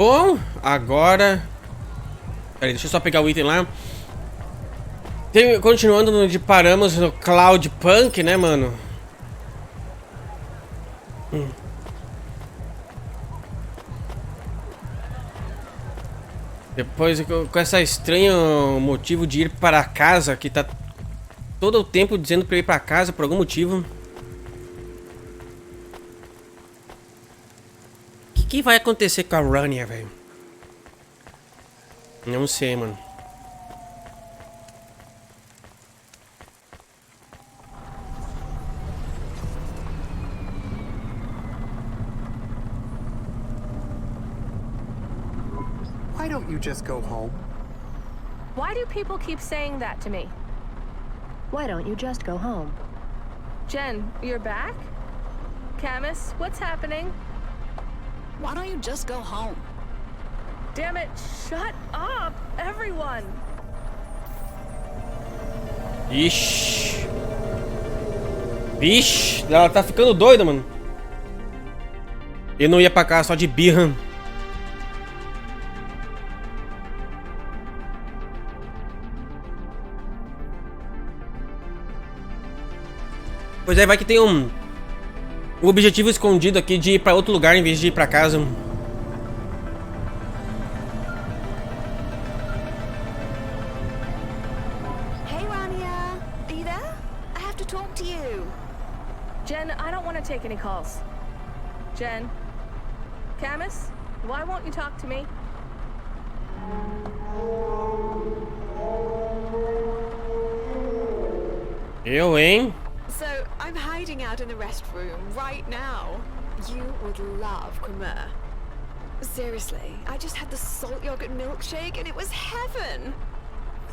Bom, agora... Peraí, deixa eu só pegar o item lá. Continuando onde paramos no Cloudpunk, né, mano? Depois, com essa estranho motivo de ir para casa, que tá todo o tempo dizendo pra eu ir pra casa por algum motivo. O que vai acontecer com a Rania, velho? Não sei, mano. Why don't you just go home? Why do people keep saying that to me? Why don't you just go home? Jen, you're back? Camus, what's happening? Why don't you just go home? Damn it, shut up, everyone! Ixi. Vixe, ela tá ficando doida, mano. Eu não ia pra cá só de birra. Pois é, vai que tem um objetivo escondido aqui de ir pra outro lugar em vez de ir pra casa. Hey, Rania. Are you there? I have to talk to you. Jen, I don't want to take any calls. Jen? Camus? Why won't you talk to me? Eu, hein? So, I'm hiding out in the restroom right now. You would love Cremeur. Seriously, I just had the salt yogurt milkshake and it was heaven.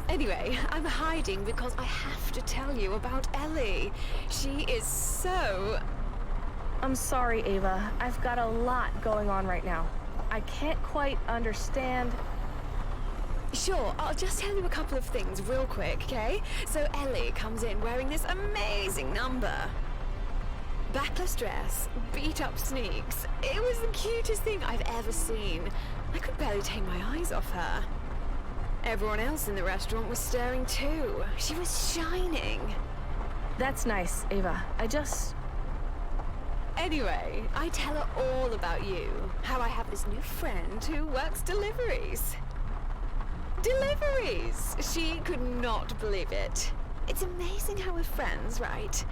Anyway, I'm hiding because I have to tell you about Ellie. She is so... I'm sorry, Ava. I've got a lot going on right now. I can't quite understand... Sure, I'll just tell you a couple of things real quick, okay? So Ellie comes in wearing this amazing number. Backless dress, beat-up sneaks. It was the cutest thing I've ever seen. I could barely take my eyes off her. Everyone else in the restaurant was staring too. She was shining. That's nice, Ava. Anyway, I tell her all about you. How I have this new friend who works deliveries. Deliveries! She could not believe it. It's amazing how we're friends, right?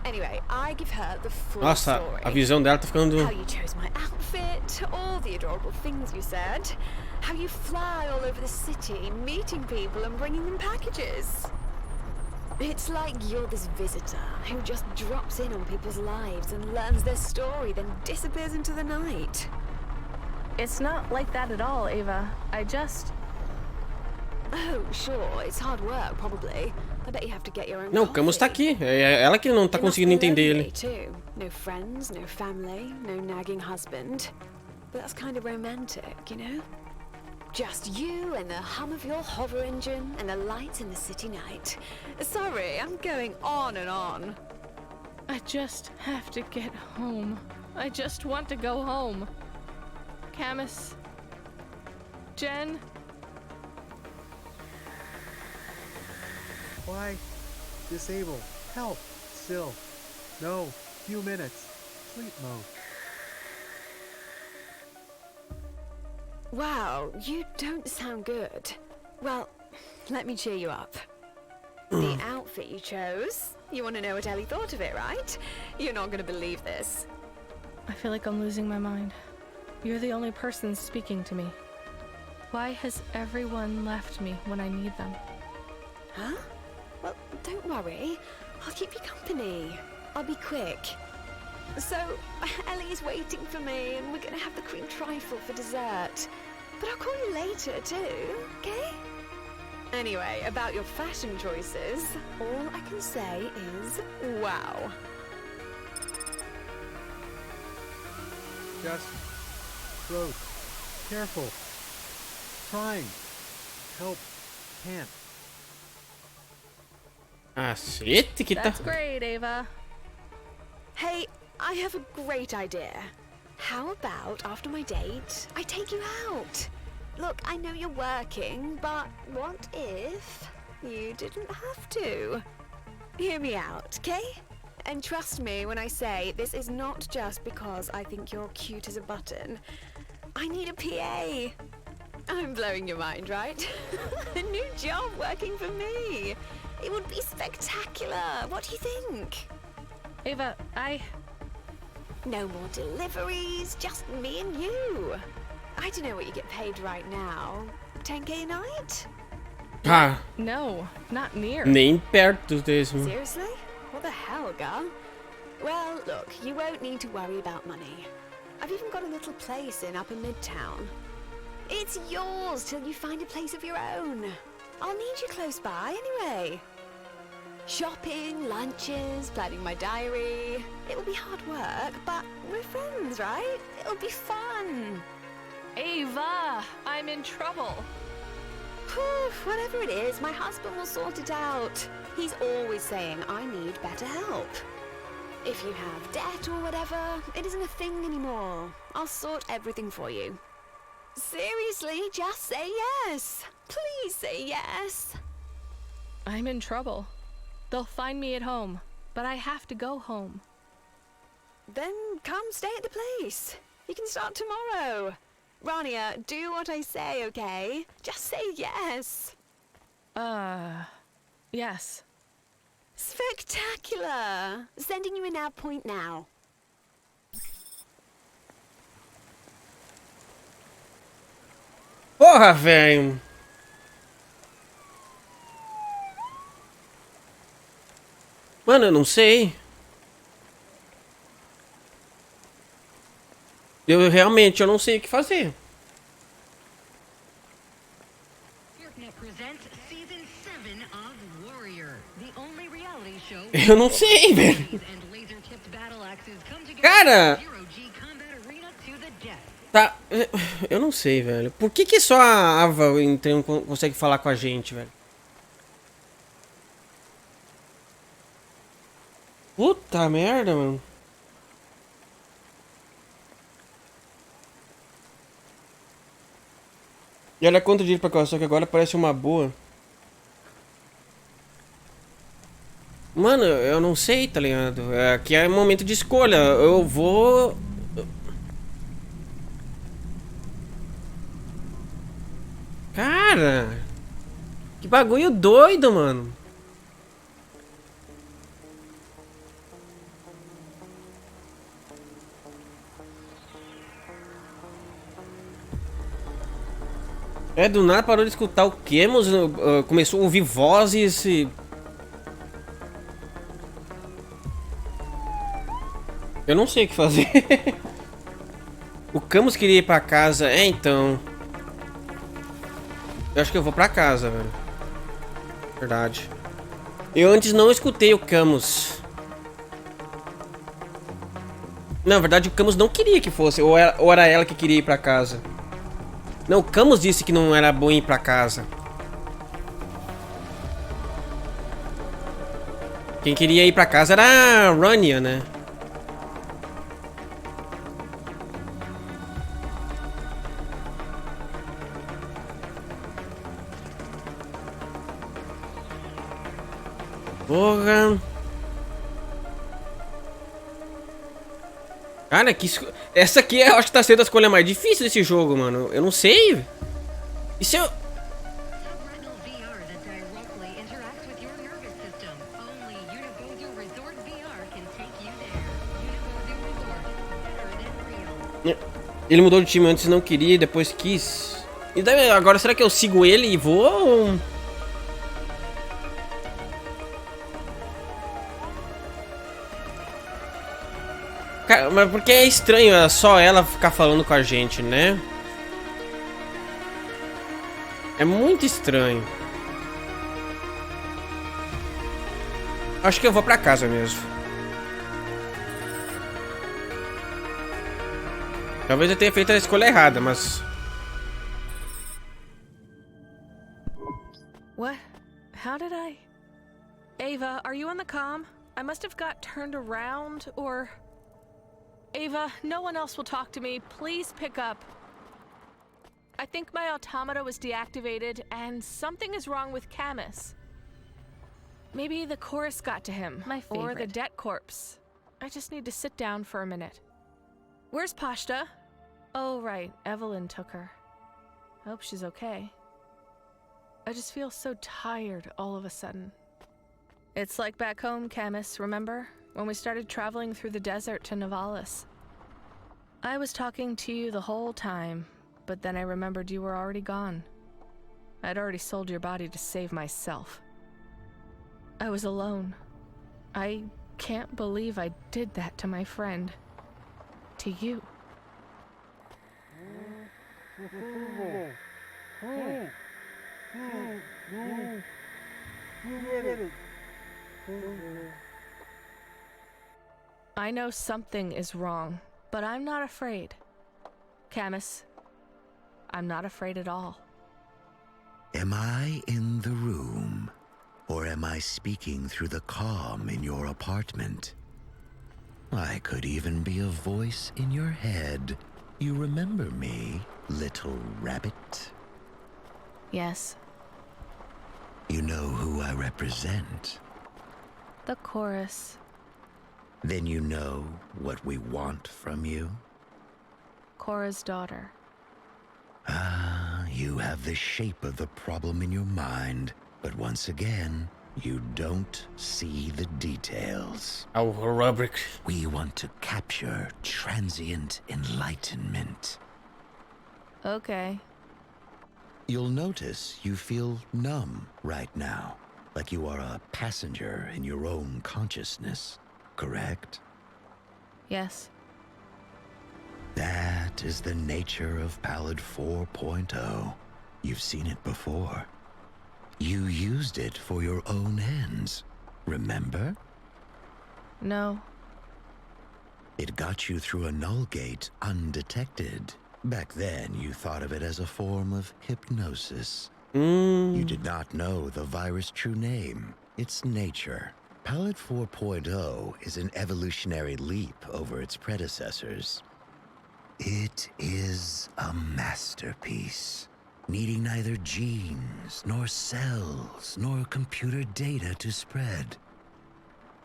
Anyway, I give her the full Nossa, story. a visão dela tá ficando... How you chose my outfit, all the adorable things you said. How you fly all over the city, meeting people and bringing them packages. It's like you're this visitor who just drops in on people's lives and learns their story, then disappears into the night. It's not like that at all, Ava. Oh, sure, it's hard work, probably. I bet you have to get your own Não, o Camus tá aqui. É ela que não tá conseguindo entender ele. Too. No friends, no family, no nagging husband. But that's kind of romantic, you know? Just you and the hum of your HOVA engine and the lights in the city night. Sorry, I'm going on and on. I just have to get home. I just want to go home. Camus. Jen. Why? Disable. Help. Still. No. Few minutes. Sleep mode. Wow, you don't sound good. Well, let me cheer you up. The outfit you chose. You want to know what Ellie thought of it, right? You're not going to believe this. I feel like I'm losing my mind. You're the only person speaking to me. Why has everyone left me when I need them? Huh? Well, don't worry. I'll keep you company. I'll be quick. So, Ellie is waiting for me, and we're gonna have the cream trifle for dessert. But I'll call you later, too, okay? Anyway, about your fashion choices, all I can say is, wow. Just float. Careful. Trying. Help. Can't. Cacete, que tá... That's great, Ava. Hey, I have a great idea. How about after my date, I take you out? Look, I know you're working, but what if you didn't have to? Hear me out, okay? And trust me when I say this is not just because I think you're cute as a button. I need a PA. I'm blowing your mind, right? A new job working for me. It would be spectacular. What do you think? Ava, No more deliveries, just me and you. I don't know what you get paid right now. 10K a night? Ah, no, not near. nem perto desse. Seriously? What the hell, girl? Well, look, you won't need to worry about money. I've even got a little place in Upper Midtown. It's yours till you find a place of your own. I'll need you close by anyway. Shopping, lunches, planning my diary. It will be hard work, but we're friends, right? It'll be fun. Ava, I'm in trouble. Whew, whatever it is, my husband will sort it out. He's always saying I need better help. If you have debt or whatever, it isn't a thing anymore. I'll sort everything for you. Seriously, just say yes. Please say yes. I'm in trouble. They'll find me at home, but I have to go home. Then come stay at the place. You can start tomorrow. Rania, do what I say, okay? Just say yes. Yes. Spectacular! Sending you a nav point now. Porra, velho. Mano, eu não sei. Eu não sei o que fazer. Eu não sei, velho. Cara! Tá, eu não sei, velho. Por que só a Ava então consegue falar com a gente, velho? Puta merda, mano. E olha quanto dinheiro pra cá, só que agora parece uma boa. Mano, eu não sei, tá ligado? Aqui é momento de escolha. Eu vou... Cara! Que bagulho doido, mano. Do nada parou de escutar o Camus, começou a ouvir vozes e... Eu não sei o que fazer. O Camus queria ir pra casa, então... Eu acho que eu vou pra casa, velho. Verdade. Eu antes não escutei o Camus. Não, na verdade o Camus não queria que fosse, ou era ela que queria ir pra casa. Não, o Camus disse que não era bom ir pra casa. Quem queria ir pra casa era a Rania, né? Porra. Cara, essa aqui eu acho que tá sendo a escolha mais difícil desse jogo, mano. Eu não sei. E se eu... Ele mudou de time antes, não queria, depois quis. E daí, agora será que eu sigo ele e vou? Cara, mas porque é estranho só ela ficar falando com a gente, né? É muito estranho. Acho que eu vou pra casa mesmo. Talvez eu tenha feito a escolha errada, mas... What? How did I... Ava, are you on the comm? I must have got turned around, or... Ava, no one else will talk to me. Please pick up. I think my automata was deactivated, and something is wrong with Camus. Maybe the chorus got to him. My Or the favorite. debt corpse. I just need to sit down for a minute. Where's Pashta? Oh, right. Evelyn took her. I hope she's okay. I just feel so tired all of a sudden. It's like back home, Camus, remember? When we started traveling through the desert to Novalis. I was talking to you the whole time, but then I remembered you were already gone. I'd already sold your body to save myself. I was alone. I can't believe I did that to my friend. To you. I know something is wrong, but I'm not afraid. Camus, I'm not afraid at all. Am I in the room, or am I speaking through the comm in your apartment? I could even be a voice in your head. You remember me, little rabbit? Yes, You know who I represent. the chorus. Then you know what we want from you? Cora's daughter. Ah, you have the shape of the problem in your mind, but once again, you don't see the details. Ao rubric. We want to capture transient enlightenment. Okay. You'll notice you feel numb right now, like you are a passenger in your own consciousness, correct? Yes. That is the nature of Pallid 4.0. You've seen it before. You used it for your own ends, remember? No. It got you through a null gate undetected. Back then, you thought of it as a form of hypnosis. You did not know the virus' true name, its nature. Pallid 4.0 is an evolutionary leap over its predecessors. It is a masterpiece, needing neither genes, nor cells, nor computer data to spread.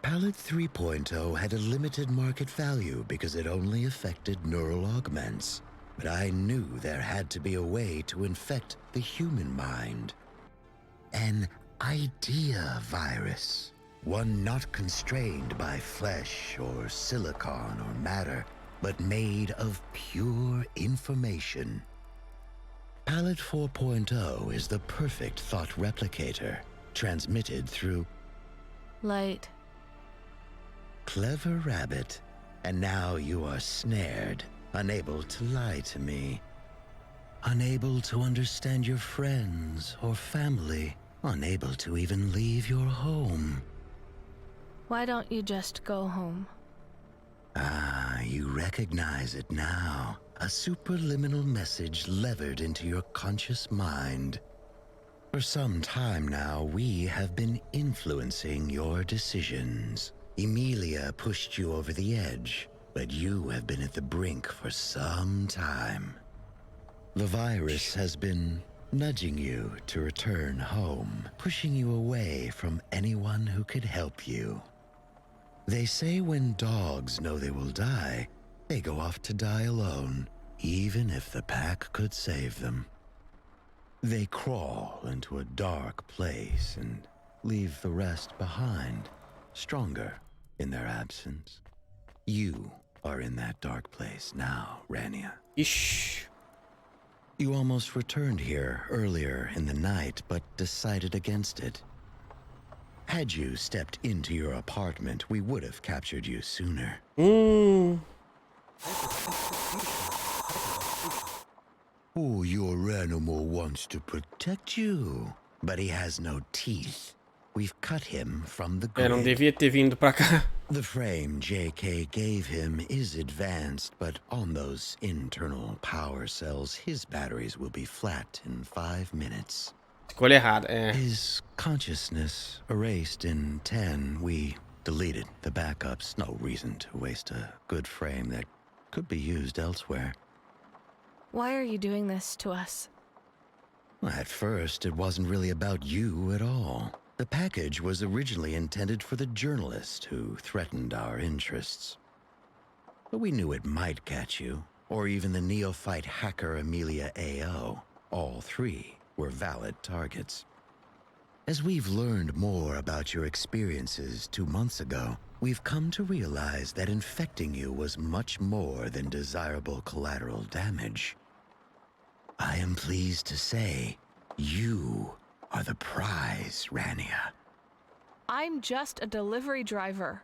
Pallid 3.0 had a limited market value because it only affected neural augments. But I knew there had to be a way to infect the human mind. An idea virus, one not constrained by flesh or silicon or matter, but made of pure information. Pallid 4.0 is the perfect thought replicator, transmitted through Light. clever rabbit, and now you are snared, unable to lie to me, unable to understand your friends or family, unable to even leave your home. Why don't you just go home? Ah, you recognize it now. A superliminal message levered into your conscious mind. For some time now, we have been influencing your decisions. Emilia pushed you over the edge, but you have been at the brink for some time. The virus has been nudging you to return home, pushing you away from anyone who could help you. They say when dogs know they will die, they go off to die alone, even if the pack could save them. They crawl into a dark place and leave the rest behind, stronger in their absence. You are in that dark place now, Rania. Ixi. You almost returned here earlier in the night, but decided against it. Had you stepped into your apartment, we would have captured you sooner. Oh, your animal wants to protect you, but he has no teeth. We've cut him from the Eu não grid. devia ter vindo pra cá. The frame JK gave him is advanced, but on those internal power cells, his batteries will be flat in 5 minutes. Escolha errada, é. His consciousness erased in 10. We deleted the backups. No reason to waste a good frame that could be used elsewhere. Why are you doing this to us? At first, it wasn't really about you at all. The package was originally intended for the journalist who threatened our interests. But we knew it might catch you, or even the neophyte hacker Amelia A.O. All three were valid targets. As we've learned more about your experiences 2 months ago, we've come to realize that infecting you was much more than desirable collateral damage. I am pleased to say, you are the prize, Rania. I'm just a delivery driver.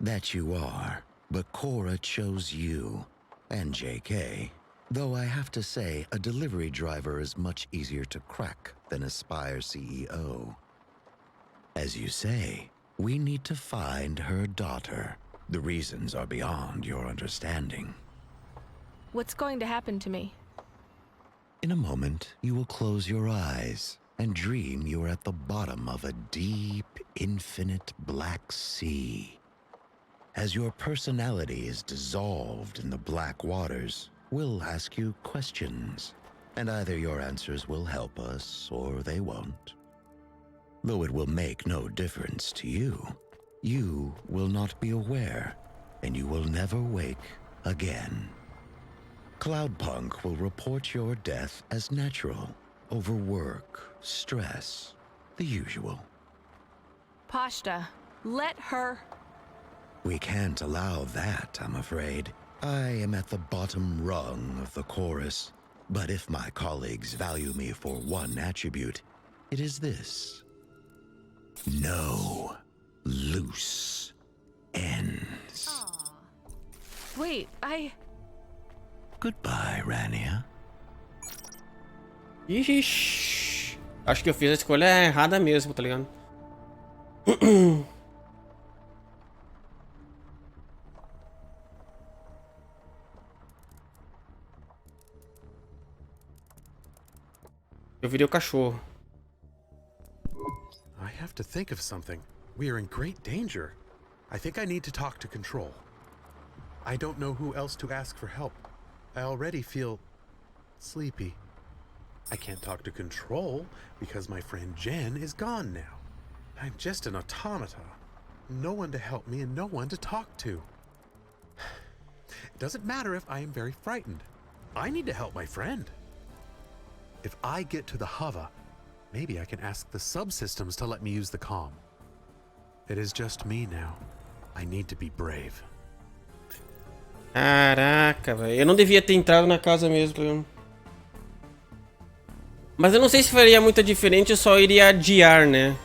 That you are, but Cora chose you, and JK. Though I have to say, a delivery driver is much easier to crack than a Spire CEO. As you say, we need to find her daughter. The reasons are beyond your understanding. What's going to happen to me? In a moment, you will close your eyes and dream you are at the bottom of a deep, infinite black sea. As your personality is dissolved in the black waters, we'll ask you questions, and either your answers will help us or they won't. Though it will make no difference to you, you will not be aware, and you will never wake again. Cloudpunk will report your death as natural, overwork, stress, the usual. Pashta, let her... We can't allow that, I'm afraid. I am at the bottom rung of the chorus, but if my colleagues value me for one attribute, it is this. No loose ends. Wait, Goodbye, Rania. Ixi. Acho que eu fiz a escolha errada mesmo, tá ligado? Eu virei o cachorro. I have to think of something. We are in great danger. I think I need to talk to Control. I don't know who else to ask for help. I already feel sleepy. I can't talk to Control because my friend Jen is gone now. I'm just an automata. No one to help me and no one to talk to. It doesn't matter if I am very frightened. I need to help my friend. If I get to the HOVA, maybe I can ask the subsystems to let me use the comm. It is just me now. I need to be brave. Caraca, velho. Eu não devia ter entrado na casa mesmo, tá ligado? Mas eu não sei se faria muita diferença, eu só iria adiar, né?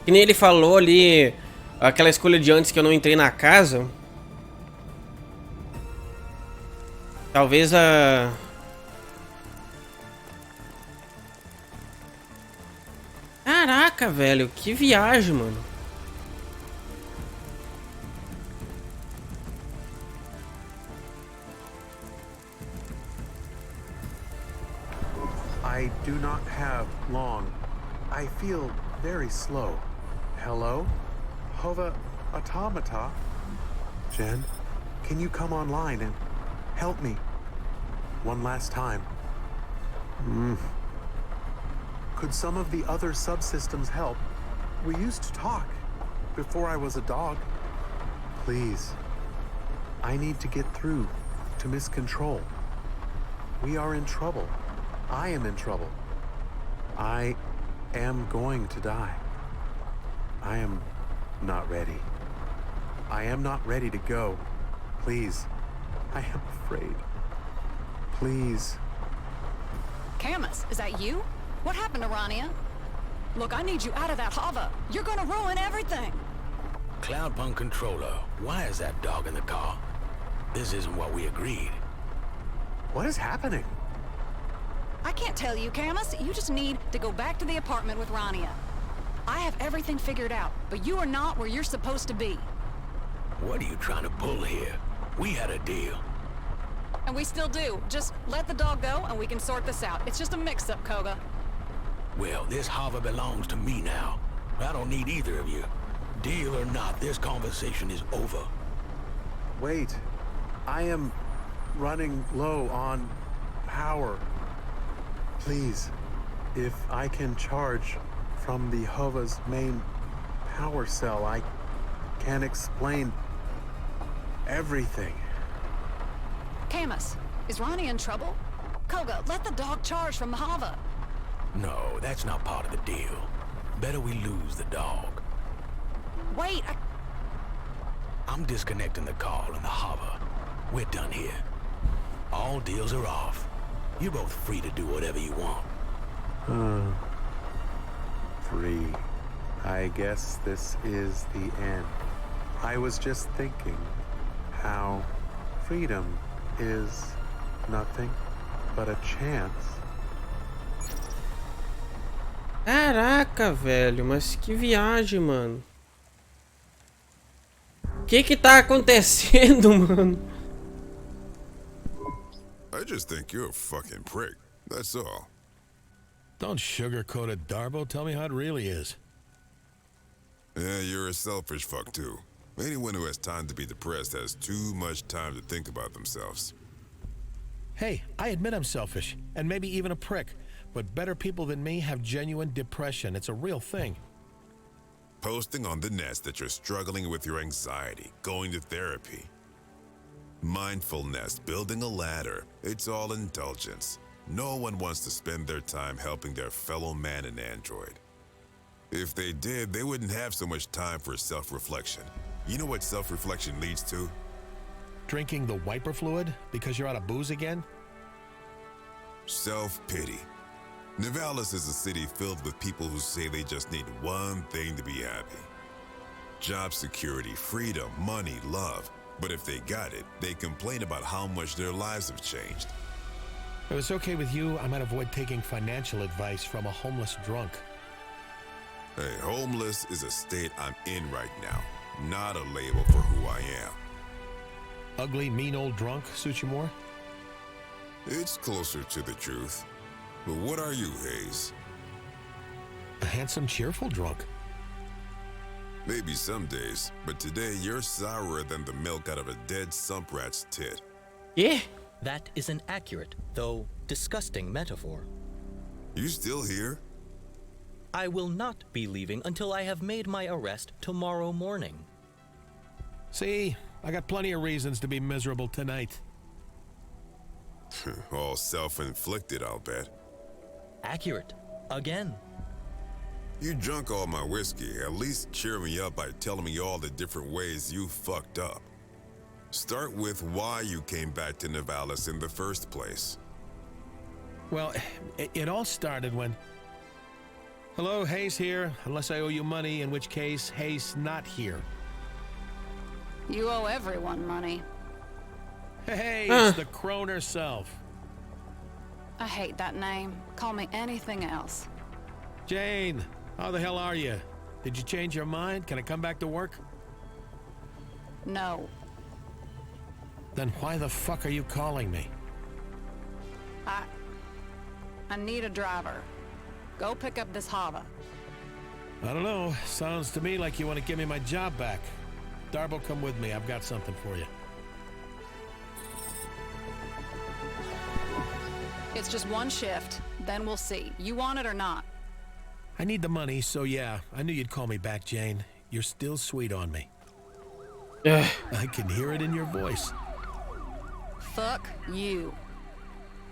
Que nem ele falou ali, aquela escolha de antes que eu não entrei na casa. Talvez a... Caraca, velho, que viagem, mano. I do not have long. I feel very slow. Hello? HOVA Automata? Jen, can you come online and help me? One last time. Could some of the other subsystems help? We used to talk before I was a dog. Please. I need to get through to Miss Control. We are in trouble. I am in trouble. I am going to die. I am not ready. I am not ready to go. Please. I am afraid. Please. Camus, is that you? What happened to Rania? Look, I need you out of that HOVA. You're gonna ruin everything. Cloudpunk controller, why is that dog in the car? This isn't what we agreed. What is happening? I can't tell you, Camus. You just need to go back to the apartment with Rania. I have everything figured out, but you are not where you're supposed to be. What are you trying to pull here? We had a deal. And we still do. Just let the dog go and we can sort this out. It's just a mix-up, Koga. Well, this HOVA belongs to me now. I don't need either of you. Deal or not, this conversation is over. Wait. I am running low on power. Please, if I can charge from the HOVA's main power cell, I can explain everything. Camus, is Rania in trouble? Koga, let the dog charge from the HOVA. No, that's not part of the deal. Better we lose the dog. Wait, I'm disconnecting the call and the HOVA. We're done here. All deals are off. You're both free to do whatever you want. Free. I guess this is the end. I was just thinking how freedom is nothing but a chance. Caraca, velho, mas que viagem, mano. Que tá acontecendo, mano? I just think you're a fucking prick. That's all. Don't sugarcoat it, Darbo. Tell me how it really is. Yeah, you're a selfish fuck too. Anyone who has time to be depressed has too much time to think about themselves. Hey, I admit I'm selfish, and maybe even a prick, but better people than me have genuine depression. It's a real thing. Posting on the net that you're struggling with your anxiety, going to therapy. Mindfulness, building a ladder, it's all indulgence. No one wants to spend their time helping their fellow man and android. If they did, they wouldn't have so much time for self-reflection. You know what self-reflection leads to? Drinking the wiper fluid because you're out of booze again? Self-pity. Nivalis is a city filled with people who say they just need one thing to be happy. Job security, freedom, money, love. But if they got it, they complain about how much their lives have changed. If it's okay with you, I might avoid taking financial advice from a homeless drunk. Hey, homeless is a state I'm in right now, not a label for who I am. Ugly, mean old drunk suits you more? It's closer to the truth. But what are you, Hayse? A handsome, cheerful drunk. Maybe some days, but today you're sourer than the milk out of a dead sump rat's tit. Yeah. That is an accurate, though disgusting metaphor. You still here? I will not be leaving until I have made my arrest tomorrow morning. See, I got plenty of reasons to be miserable tonight. All self-inflicted, I'll bet. Accurate. Again. You drunk all my whiskey. At least cheer me up by telling me all the different ways you fucked up. Start with why you came back to Nivalis in the first place. Well, it all started when... Hello, Hayse here, unless I owe you money, in which case, Hayse not here. you owe everyone money. Hey, it's the crone herself. I hate that name. Call me anything else. Jane, how the hell are you? Did you change your mind? Can I come back to work? No. Then why the fuck are you calling me? I need a driver. Go pick up this HOVA. I don't know. Sounds to me like you want to give me my job back. Darbo, come with me. I've got something for you. It's just one shift, then we'll see. You want it or not? I need the money, so yeah. I knew you'd call me back, Jane. You're still sweet on me. I can hear it in your voice. Fuck you.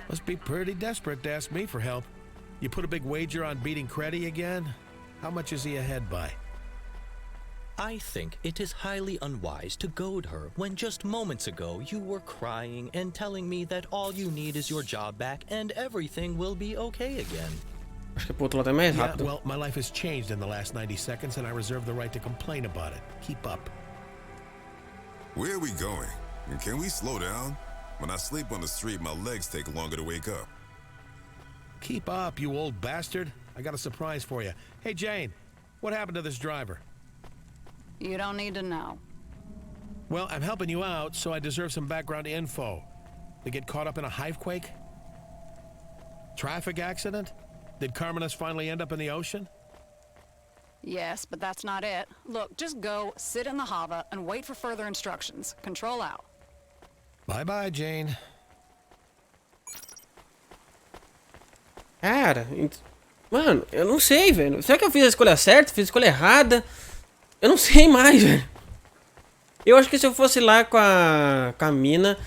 Must be pretty desperate to ask me for help. You put a big wager on beating Creddy again? How much is he ahead by? I think it is highly unwise to goad her when just moments ago you were crying and telling me that all you need is your job back and everything will be okay again. Yeah, well, my life has changed in the last 90 seconds and I reserve the right to complain about it. Keep up. Where are we going? And can we slow down? When I sleep on the street, my legs take longer to wake up. Keep up, you old bastard. I got a surprise for you. Hey, Jane, what happened to this driver? You don't need to know. Well, I'm helping you out, so I deserve some background info. They get caught up in a hivequake? Traffic accident? Did Carmenus finally end up in the ocean? Yes, but that's not it. Look, just go, sit in the HOVA, and wait for further instructions. Control out. Bye-bye, Jane. Cara, mano, eu não sei, velho. Será que eu fiz a escolha certa? Fiz a escolha errada? Eu não sei mais, velho. Eu acho que se eu fosse lá com a mina...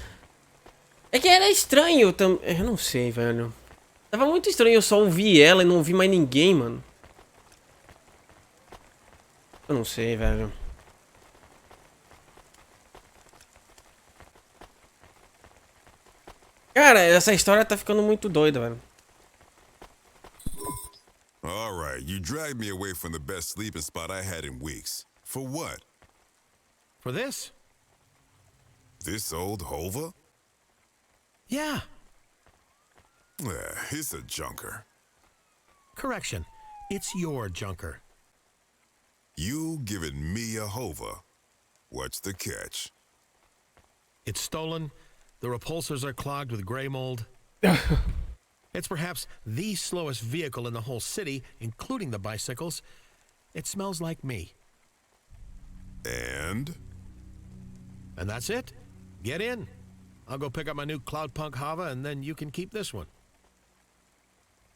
É que era estranho também. Eu não sei, velho. Tava muito estranho eu só ouvir ela e não ouvir mais ninguém, mano. Eu não sei, velho. Cara, essa história tá ficando muito doida, velho. All right, you dragged me away from the best sleeping spot I had in weeks. For what? For this? This old HOVA? Yeah. He's a junker. Correction. It's your junker. You giving me a HOVA? What's the catch? It's stolen. The repulsors are clogged with gray mold. It's perhaps the slowest vehicle in the whole city, including the bicycles. It smells like me. And? And that's it. Get in. I'll go pick up my new Cloudpunk HOVA, and then you can keep this one.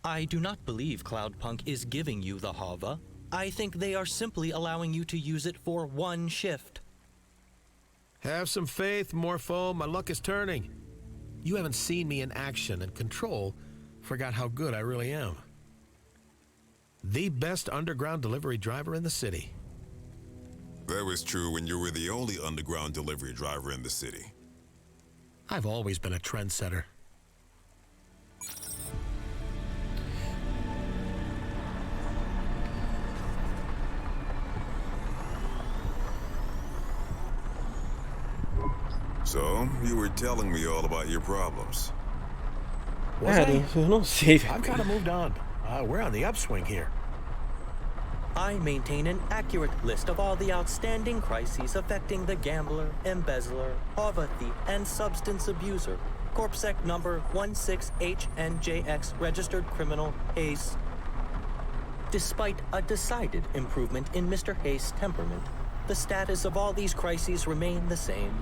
I do not believe Cloudpunk is giving you the HOVA. I think they are simply allowing you to use it for one shift. Have some faith, Morpho. My luck is turning. You haven't seen me in action, and Control forgot how good I really am. The best underground delivery driver in the city. That was true when you were the only underground delivery driver in the city. I've always been a trendsetter. So, you were telling me all about your problems. Cara, eu não sei, velho. I've kind of moved on. We're on the upswing here. I maintain an accurate list of all the outstanding crises affecting the gambler, embezzler, HOVA thief, and substance abuser. Corpsec number 16HNJX, registered criminal Hayse. Despite a decided improvement in Mr. Hayse's temperament, the status of all these crises remain the same.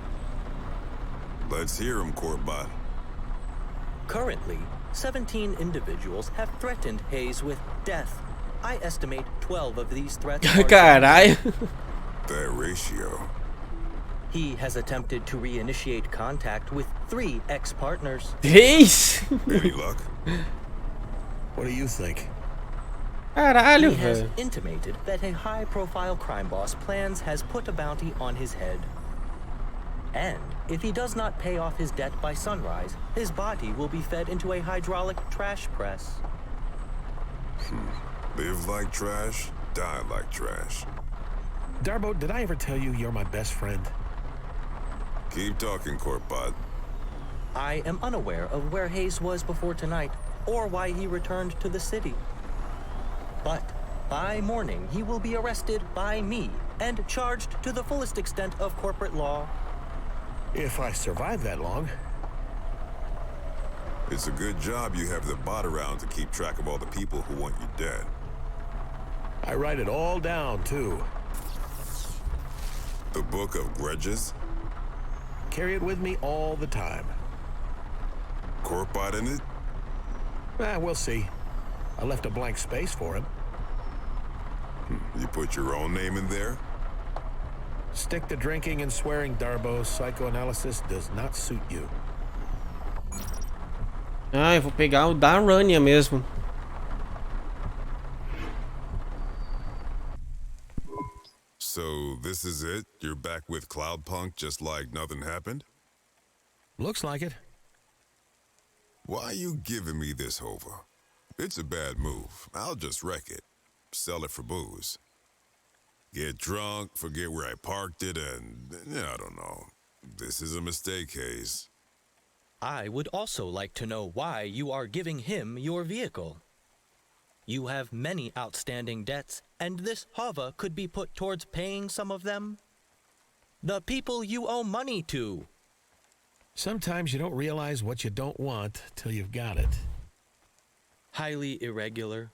Let's hear him, Courtbot. Currently, 17 individuals have threatened Hayse with death. I estimate 12 of these threats are... Caralho. That ratio. He has attempted to reinitiate contact with 3 ex-partners. Hayse. Any luck? What do you think? Caralho, He has velho. intimated that a high-profile crime boss plans has put a bounty on his head. And if he does not pay off his debt by sunrise, his body will be fed into a hydraulic trash press. Live like trash, die like trash. Darbo, did I ever tell you you're my best friend? Keep talking, Courtbot. I am unaware of where Hayse was before tonight, or why he returned to the city. But by morning, he will be arrested by me and charged to the fullest extent of corporate law. If I survive that long. It's a good job you have the bot around to keep track of all the people who want you dead. I write it all down, too. The Book of Grudges? Carry it with me all the time. Courtbot in it? We'll see. I left a blank space for him. You put your own name in there? Stick to drinking and swearing, Darbo. Psychoanalysis does not suit you. Ah, eu vou pegar o da Rania mesmo. So, this is it? You're back with Cloudpunk just like nothing happened? Looks like it. Why are you giving me this HOVA? It's a bad move. I'll just wreck it. Sell it for booze. Get drunk, forget where I parked it, and I don't know. This is a mistake, Hayse. I would also like to know why you are giving him your vehicle. You have many outstanding debts, and this HOVA could be put towards paying some of them. The people you owe money to. Sometimes you don't realize what you don't want till you've got it. Highly irregular.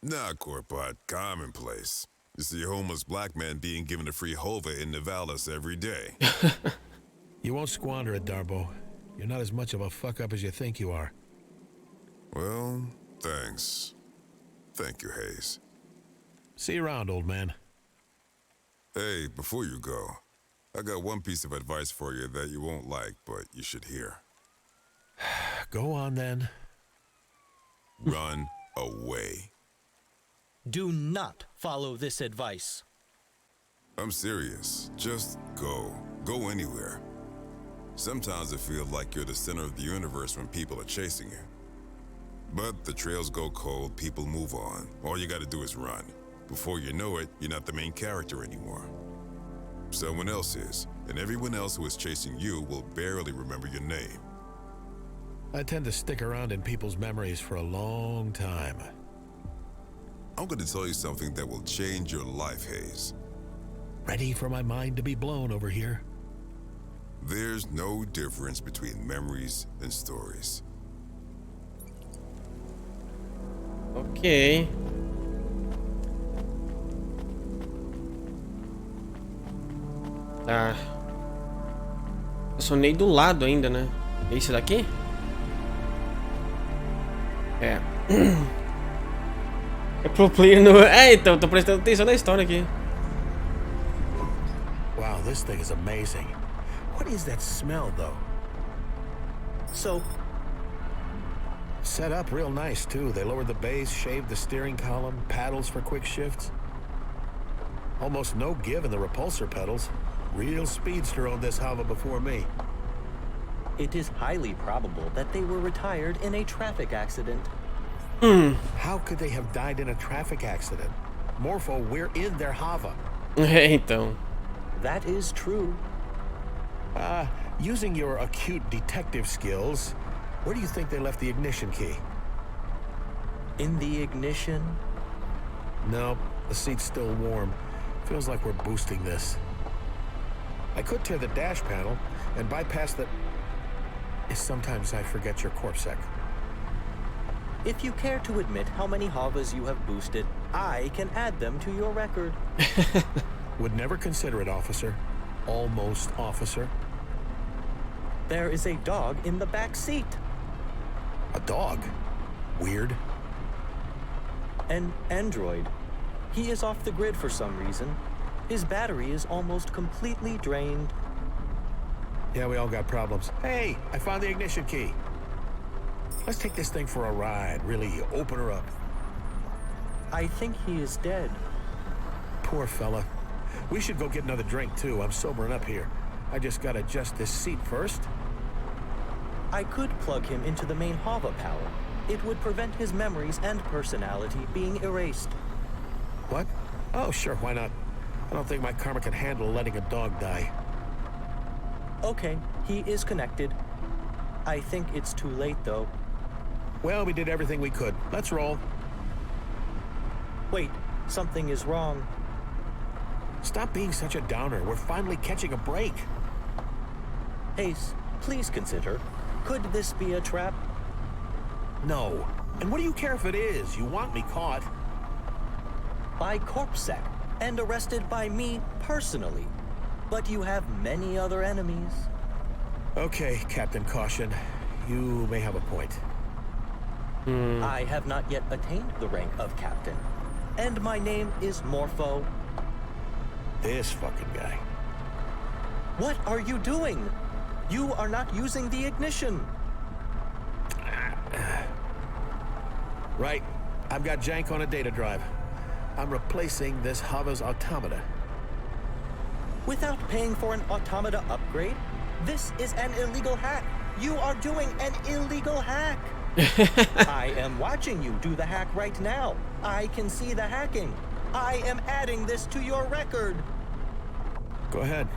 Nah, Courtbot, commonplace. You see a homeless black man being given a free HOVA in Nivalis every day. You won't squander it, Darbo. You're not as much of a fuck-up as you think you are. Well, thanks. Thank you, Hayse. See you around, old man. Hey, before you go, I got one piece of advice for you that you won't like, but you should hear. Go on, then. Run away. Do not follow this advice. I'm serious. Just go. Go anywhere. Sometimes it feels like you're the center of the universe when people are chasing you. But the trails go cold, people move on. All you gotta do is run. Before you know it, you're not the main character anymore. Someone else is, and everyone else who is chasing you will barely remember your name. I tend to stick around in people's memories for a long time. I'm gonna tell you something that will change your life, Hayse. Ready for my mind to be blown over here? There's no difference between memories and stories. Ok. Tá. Acionei do lado ainda, né? É esse daqui? É. É pro player no... É, então, tô prestando atenção na história aqui. Wow, this thing is amazing. What is that smell, though? So, Set up real nice, too. They lowered the base, shaved the steering column, paddles for quick shifts. Almost no give in the repulsor pedals. Real speedster owned this HOVA before me. it is highly probable that they were retired in a traffic accident. How could they have died in a traffic accident? Morpho, we're in their HOVA. Então. That is true. Using your acute detective skills, where do you think they left the ignition key? In the ignition? No, the seat's still warm. Feels like we're boosting this. I could tear the dash panel and bypass the... Sometimes I forget your corpsec. If you care to admit how many HOVAs you have boosted, I can add them to your record. Would never consider it, officer. Almost officer. There is a dog in the back seat. A dog? Weird. An android. He is off the grid for some reason. His battery is almost completely drained. Yeah, we all got problems. Hey, I found the ignition key. Let's take this thing for a ride. Really open her up. I think he is dead. Poor fella. We should go get another drink, too. I'm sobering up here. I just gotta adjust this seat first. I could plug him into the main HOVA power. It would prevent his memories and personality being erased. What? Oh, sure, why not? I don't think my karma can handle letting a dog die. Okay, he is connected. I think it's too late, though. Well, we did everything we could. Let's roll. Wait, something is wrong. Stop being such a downer. We're finally catching a break. Hayse, please consider. Could this be a trap? No. And what do you care if it is? You want me caught. By corpsec, and arrested by me personally. But you have many other enemies. Okay, Captain Caution. You may have a point. I have not yet attained the rank of captain. And my name is Morpho. This fucking guy. What are you doing? You are not using the ignition. Right. I've got jank on a data drive. I'm replacing this HOVA's automata. Without paying for an automata upgrade? This is an illegal hack. You are doing an illegal hack. I am watching you do the hack right now. I can see the hacking. I am adding this to your record. Go ahead.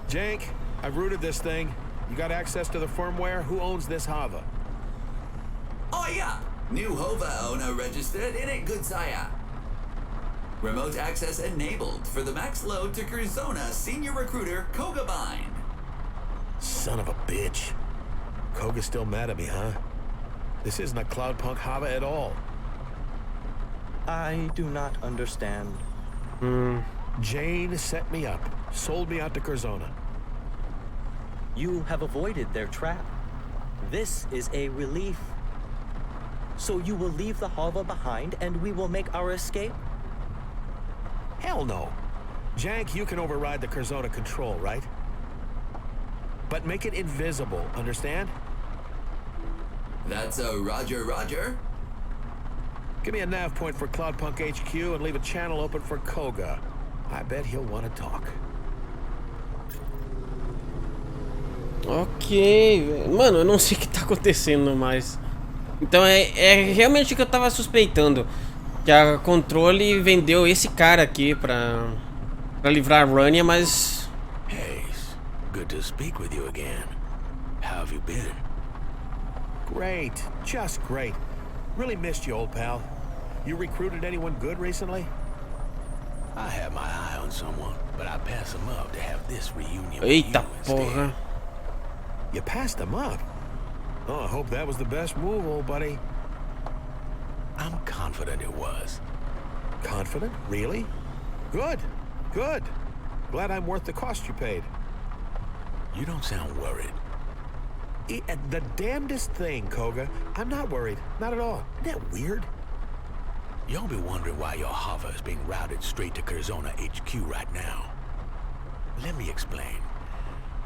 Jank, I've routed this thing. You got access to the firmware? Who owns this HOVA? Oh yeah! New HOVA owner registered. It ain't good, saya. Remote access enabled for the max load to Curzona senior recruiter Koga Bind. Son of a bitch. Koga's still mad at me, huh? This isn't a Cloudpunk HOVA at all. I do not understand. Jane set me up. Sold me out to Curzona. You have avoided their trap. This is a relief. So you will leave the HOVA behind and we will make our escape? Hell no. Jank, you can override the Curzona control, right? But make it invisible, understand? That's a roger, roger. Give me a nav point for Cloudpunk HQ and leave a channel open for Koga. I bet he'll want to talk. Ok, velho. Mano, eu não sei o que tá acontecendo mais. Então é realmente o que eu tava suspeitando. Que a Controle vendeu esse cara aqui pra livrar a Rania, mas... Hayse, good to speak with you again. How have you been? Great, just great. Really missed you, old pal. You recruited anyone good recently? I had my eye on someone, but I passed him up to have this reunion with Eita you instead. porra. You passed him up? Oh, I hope that was the best move, old buddy. I'm confident it was. Confident? Really? Good, good. Glad I'm worth the cost you paid. You don't sound worried. The damnedest thing, Koga. I'm not worried. Not at all. Isn't that weird? You'll be wondering why your HOVA is being routed straight to Curzona HQ right now. Let me explain.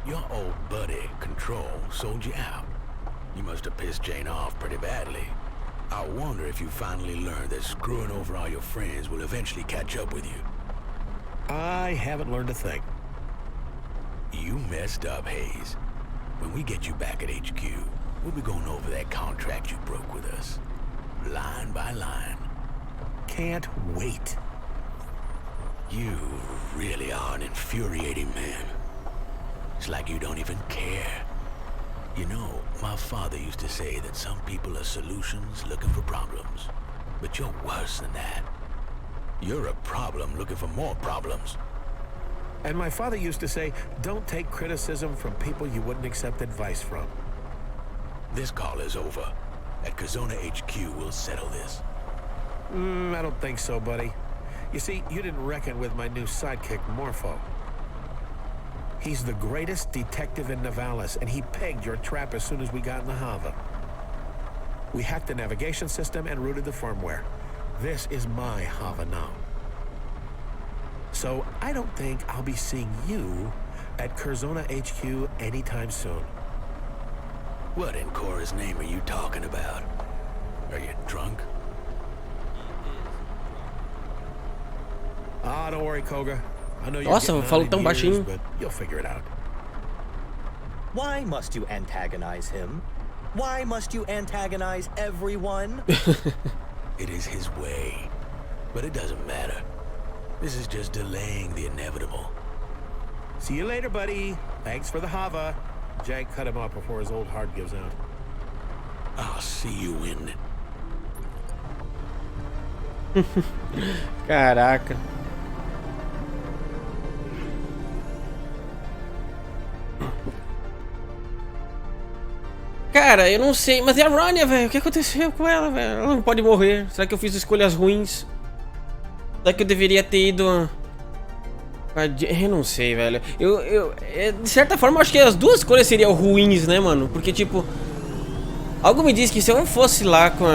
Your old buddy, Control, sold you out. You must have pissed Jane off pretty badly. I wonder if you finally learned that screwing over all your friends will eventually catch up with you. I haven't learned a thing. You messed up, Hayse. When we get you back at HQ, we'll be going over that contract you broke with us. Line by line. Can't wait. You really are an infuriating man. It's like you don't even care. You know, my father used to say that some people are solutions looking for problems. But you're worse than that. You're a problem looking for more problems. And my father used to say, don't take criticism from people you wouldn't accept advice from. This call is over. At Curzona HQ, we'll settle this. I don't think so, buddy. You see, you didn't reckon with my new sidekick, Morpho. He's the greatest detective in Nivalis, and he pegged your trap as soon as we got in the HOVA. We hacked the navigation system and routed the firmware. This is my HOVA now. So I don't think I'll be seeing you at Curzona HQ anytime soon. What in Cora's name are you talking about? Are you drunk? Ah, don't worry, Koga. I know you're Nossa, getting falou on tão in years, baixinho. but you'll figure it out. Why must you antagonize him? Why must you antagonize everyone? It is his way. But it doesn't matter. This is just delaying the inevitable. See you later, buddy. Thanks for the HOVA. Jack cut him off before his old heart gives out. I'll see you in... Caraca. Cara, eu não sei, mas é a Rania, velho. O que aconteceu com ela, velho? Ela não pode morrer. Será que eu fiz escolhas ruins? Será que eu deveria ter ido... Eu não sei, velho. De certa forma, eu acho que as duas escolhas seriam ruins, né, mano? Porque, tipo... Algo me diz que se eu não fosse lá com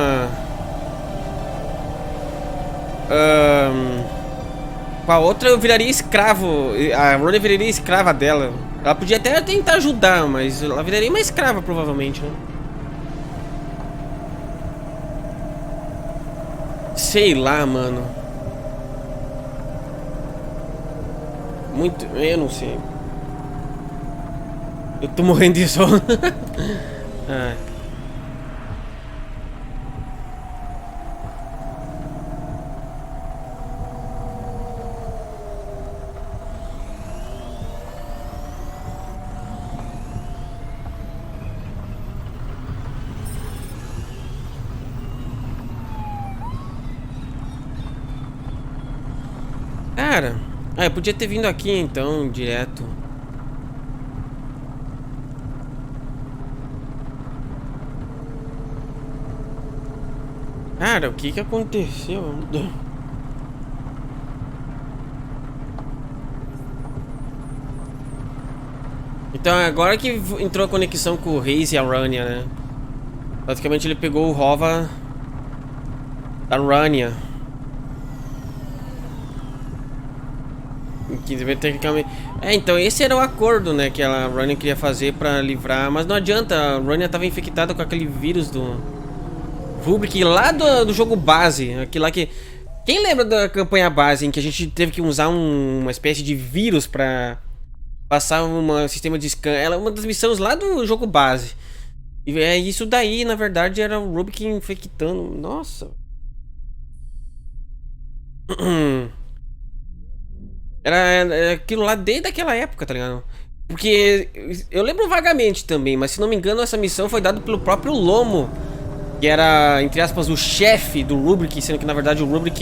a outra, eu viraria escravo. A Rania viraria escrava dela. Ela podia até tentar ajudar, mas ela viraria uma escrava, provavelmente, né? Sei lá, mano. Muito... Eu não sei. Eu tô morrendo de sono. Ah. Cara, eu podia ter vindo aqui então, direto. Cara, o que aconteceu? Então agora que entrou a conexão com o Hayse e a Rania, né? Praticamente ele pegou o HOVA da Rania. Que tecnicamente... então esse era o acordo, né? Que a Rania queria fazer pra livrar. Mas não adianta, a Rania tava infectada com aquele vírus do Rubric lá do jogo base. Aquilo lá que... Quem lembra da campanha base em que a gente teve que usar uma espécie de vírus pra passar um sistema de scan? Ela é uma das missões lá do jogo base. E isso daí, na verdade, era o Rubric infectando. Nossa. Era aquilo lá desde aquela época, tá ligado? Porque eu lembro vagamente também, mas se não me engano, essa missão foi dada pelo próprio Lomo, que era, entre aspas, o chefe do Rubric, sendo que na verdade o Rubric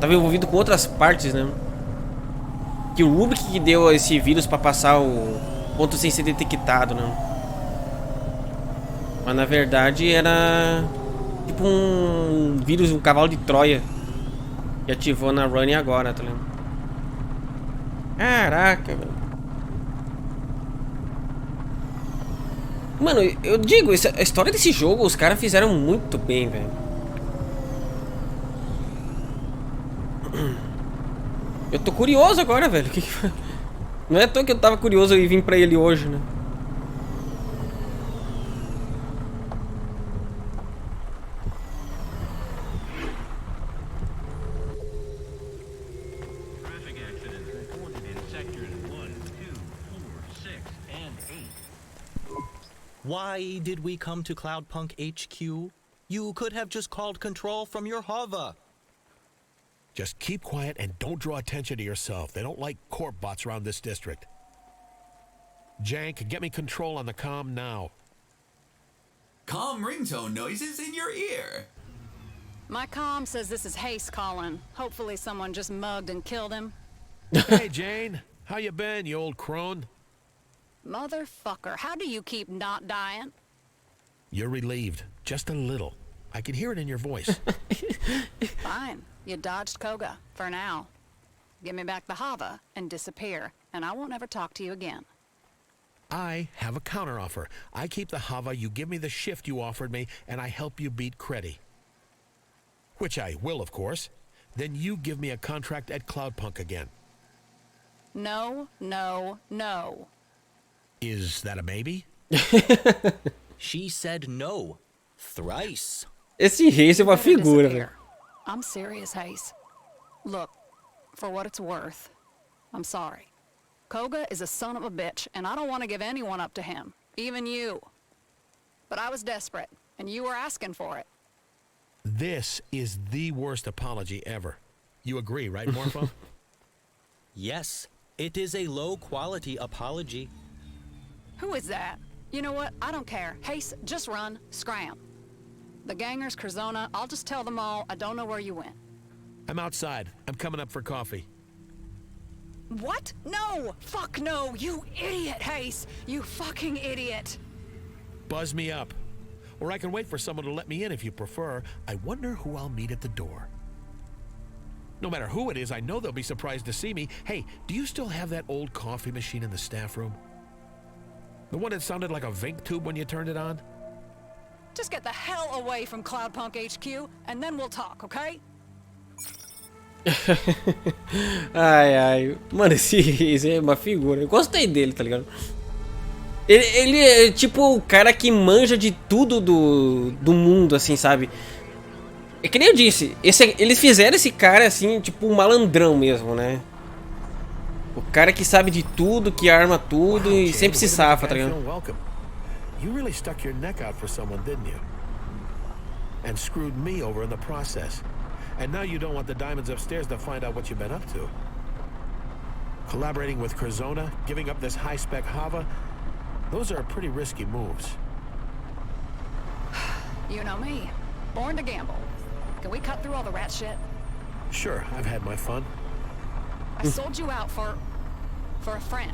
tava envolvido com outras partes, né? Que o Rubric que deu esse vírus pra passar o ponto sem ser detectado, né? Mas na verdade era tipo um vírus, um cavalo de Troia que ativou na Run agora, tá ligado? Caraca, velho. Mano, eu digo, a história desse jogo os caras fizeram muito bem, velho. Eu tô curioso agora, velho. Não é à toa que eu tava curioso e vim pra ele hoje, né? Why did we come to Cloudpunk HQ? You could have just called Control from your HOVA. Just keep quiet and don't draw attention to yourself. They don't like corp bots around this district. Jank, get me Control on the comm now. Calm ringtone noises in your ear. My comm says this is Hayse calling. Hopefully someone just mugged and killed him. Hey, Jane. How you been, you old crone? Motherfucker, how do you keep not dying? You're relieved. Just a little. I can hear it in your voice. Fine. You dodged Koga, for now. Give me back the HOVA and disappear, and I won't ever talk to you again. I have a counteroffer. I keep the HOVA, you give me the shift you offered me, and I help you beat Creddy. Which I will, of course. Then you give me a contract at Cloudpunk again. No, no, no. Is that a maybe? She said no. Thrice. Esse Hayse é uma figura, velho. I'm serious, Hayse. Look, for what it's worth, I'm sorry. Koga is a son of a bitch, and I don't want to give anyone up to him, even you. But I was desperate, and you were asking for it. This is the worst apology ever. You agree, right, Morpho? Yes, it is a low-quality apology. Who is that? You know what? I don't care. Hayse, just run. Scram. The gangers, Curzona, I'll just tell them all I don't know where you went. I'm outside. I'm coming up for coffee. What? No! Fuck no! You idiot, Hayse! You fucking idiot! Buzz me up. Or I can wait for someone to let me in if you prefer. I wonder who I'll meet at the door. No matter who it is, I know they'll be surprised to see me. Hey, do you still have that old coffee machine in the staff room? The one that sounded like a Vink tube when you turned it on? Just get the hell away from Cloudpunk HQ, and then we'll talk, okay? Ai, ai. Mano, esse é uma figura. Eu gostei dele, tá ligado? Ele é tipo o cara que manja de tudo do mundo, assim, sabe? É que nem eu disse, eles fizeram esse cara, assim, tipo um malandrão mesmo, né? O cara que sabe de tudo, que arma tudo e sempre se safa, tá ligado? You really stuck your neck out for someone, didn't you? And screwed me over in the process. And now you don't want the diamonds upstairs to find out what you've been up to. Collaborating with Curzona, giving up this high-spec HOVA, those are pretty risky moves. You know me. Born to gamble. Can we cut through all the rat shit? Sure, I've had my fun. I sold you out for a friend.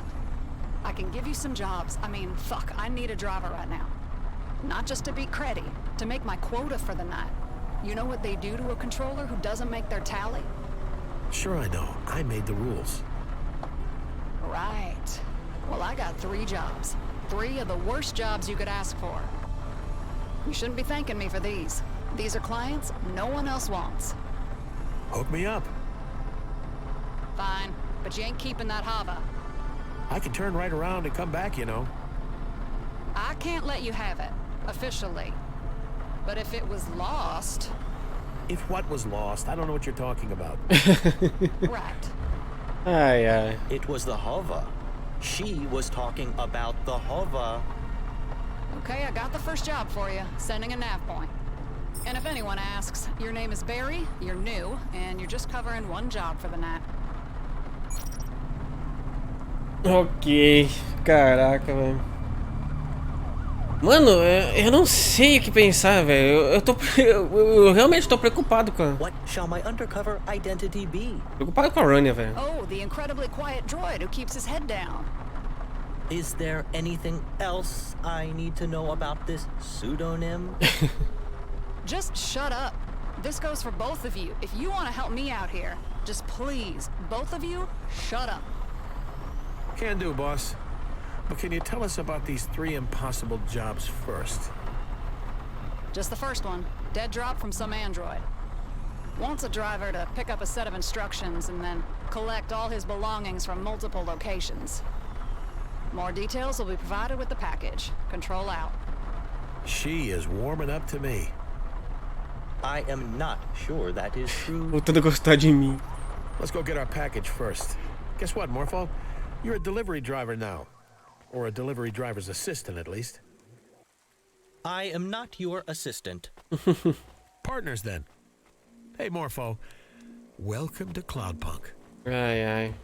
I can give you some jobs. I mean, fuck, I need a driver right now. Not just to beat Creddy, to make my quota for the night. You know what they do to a controller who doesn't make their tally? Sure I know. I made the rules. Right. Well, I got 3 jobs. 3 of the worst jobs you could ask for. You shouldn't be thanking me for these. These are clients no one else wants. Hook me up. Fine, but you ain't keeping that HOVA. I can turn right around and come back, you know. I can't let you have it, officially. But if it was lost... If what was lost? I don't know what you're talking about. Right. Ai, ai. It was the HOVA. She was talking about the HOVA. Okay, I got the first job for you, sending a nav point. And if anyone asks, your name is Barry, you're new, and you're just covering 1 job for the night. Ok. Caraca, velho. Mano, eu não sei o que pensar, velho. Eu realmente tô preocupado com a... What shall my undercover identity be? Preocupado com a Rania, velho. Oh, the incredibly quiet droid who keeps his head down. Is there anything else I need to know about this pseudonym? Just shut up. This goes for both of you. If you want to help me out here, just please, both of you, shut up. Can do, boss. But can you tell us about these 3 impossible jobs first? Just the first one. Dead drop from some android. Wants a driver to pick up a set of instructions and then collect all his belongings from multiple locations. More details will be provided with the package. Control out. She is warming up to me. I am not sure that is true. Voltando a gostar de mim. Let's go get our package first. Guess what, Morpho? You're a delivery driver now. Or a delivery driver's assistant, at least. I am not your assistant. Partners, then. Hey, Morpho. Welcome to Cloudpunk. Ai, ai.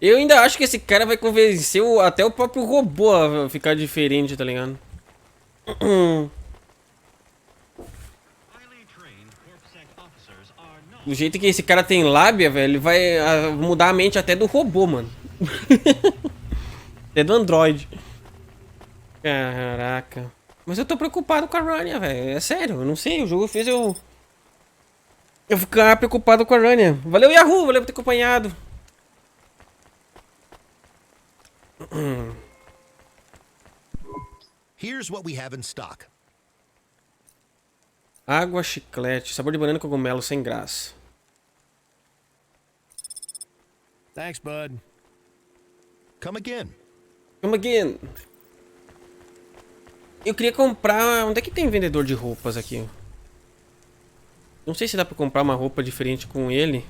Eu ainda acho que esse cara vai convencer até o próprio robô a ficar diferente, tá ligado? Do jeito que esse cara tem lábia, velho, ele vai mudar a mente até do robô, mano. Até do Android. Caraca. Mas eu tô preocupado com a Rania, velho. É sério, eu não sei. O jogo fez eu ficar preocupado com a Rania. Valeu, Yahoo! Valeu por ter acompanhado. Here's what we have in stock. Água, chiclete, sabor de banana e cogumelo sem graça. Thanks, bud. Come again. Come again. Eu queria comprar... Onde é que tem vendedor de roupas aqui? Não sei se dá pra comprar uma roupa diferente com ele.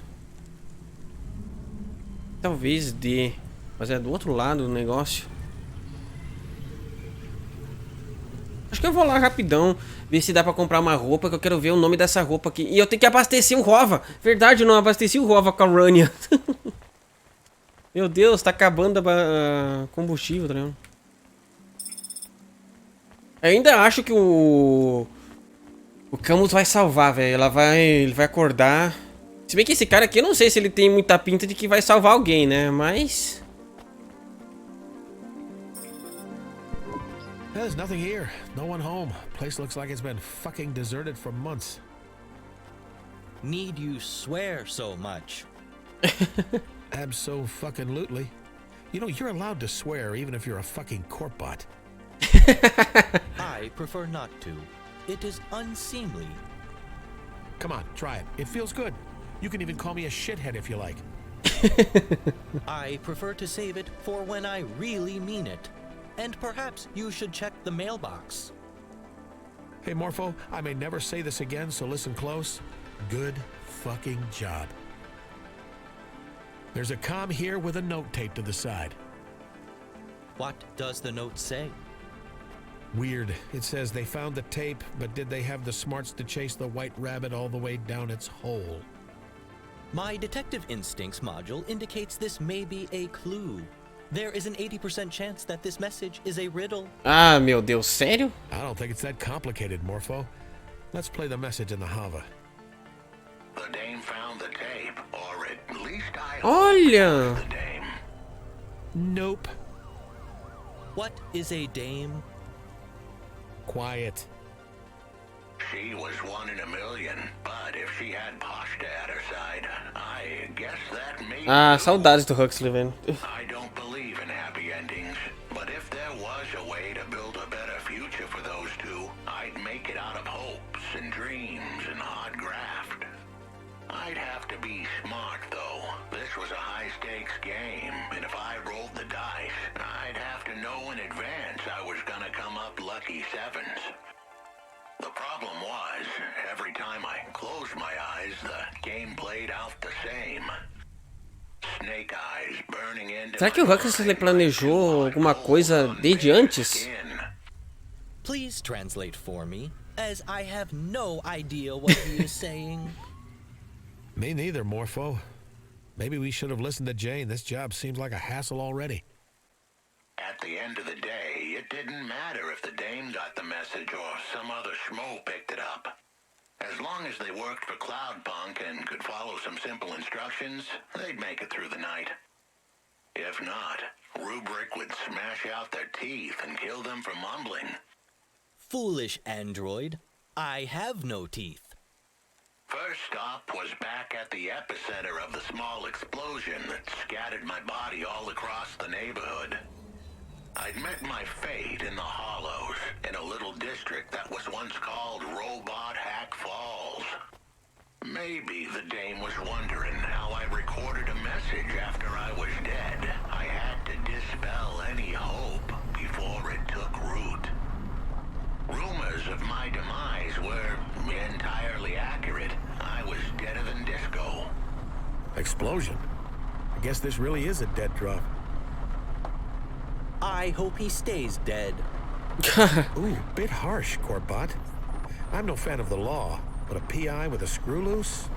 Talvez dê. Mas é do outro lado do negócio. Acho que eu vou lá rapidão. Ver se dá pra comprar uma roupa. Que eu quero ver o nome dessa roupa aqui. E eu tenho que abastecer o HOVA. Verdade, eu não abasteci o HOVA com a Rania. Meu Deus, tá acabando a combustível, tá ligado? Eu ainda acho que o Camus vai salvar, velho. Ele vai acordar. Se bem que esse cara aqui, eu não sei se ele tem muita pinta de que vai salvar alguém, né? Mas... There's nothing here. No one home. Place looks like it's been fucking deserted for months. Need you swear so much? Abso-fucking-lutely. You know, you're allowed to swear even if you're a fucking corp bot. I prefer not to. It is unseemly. Come on, try it. It feels good. You can even call me a shithead if you like. I prefer to save it for when I really mean it. And perhaps you should check the mailbox. Hey, Morpho, I may never say this again, so listen close. Good fucking job. There's a comm here with a note taped to the side. What does the note say? Weird. It says they found the tape, but did they have the smarts to chase the white rabbit all the way down its hole? My detective instincts module indicates this may be a clue. There is an 80% chance that this message is a riddle. Ah, meu Deus, sério? I don't think it's that complicated, Morpho. Let's play the message in the HOVA. The dame found the tape, or at least I Olha! the dame. Nope. What is a dame? Quiet. She was 1 in a million, but if she had Pashta at her side, I guess that may... Ah, saudades do Huxley, velho. I don't believe in happy endings. and dreams and hard graft. I'd have to be smart, though. This was a high-stakes game, and if I rolled the dice, I'd have to know in advance I was gonna come up lucky sevens. The problem was, every time I closed my eyes, the game played out the same. Snake eyes burning into. Será que o Huxley planejou alguma coisa desde antes? Please translate for me, as I have no idea what he is saying. Me neither, Morpho. Maybe we should have listened to Jane. This job seems like a hassle already. At the end of the day, it didn't matter if the dame got the message or some other schmo picked it up. As long as they worked for Cloudpunk and could follow some simple instructions, they'd make it through the night. If not, Rubric would smash out their teeth and kill them for mumbling. Foolish android. I have no teeth. First stop was back at the epicenter of the small explosion that scattered my body all across the neighborhood. I'd met my fate in the Hollows, in a little district that was once called Robot Hack Falls. Maybe the dame was wondering how I recorded a message after I was dead. I had to dispel any hope before it took root. Rumors of my demise were entirely accurate. I was deader than disco. Explosion? I guess this really is a dead drop. I hope he stays dead. Ooh, bit harsh, Corbett. I'm no fan of the law, but a PI with a screw loose?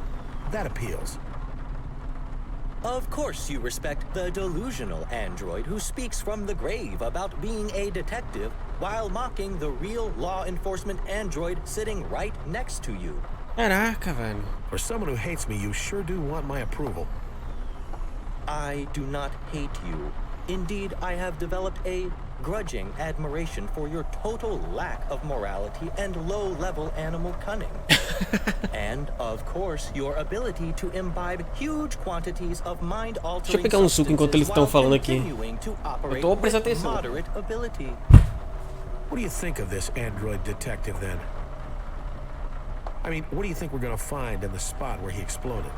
That appeals. Of course you respect the delusional android who speaks from the grave about being a detective while mocking the real law enforcement android sitting right next to you. Caraca, velho. For someone who hates me, you sure do want my approval. I do not hate you. Indeed, I have developed a grudging admiration for your total lack of morality and low-level animal cunning. And, of course, your ability to imbibe huge quantities of mind-altering Deixa eu pegar suco enquanto eles estão falando aqui. Eu tô prestando atenção. Moderate ability. What do you think of this android detective, then? I mean, what do you think we're gonna find in the spot where he exploded?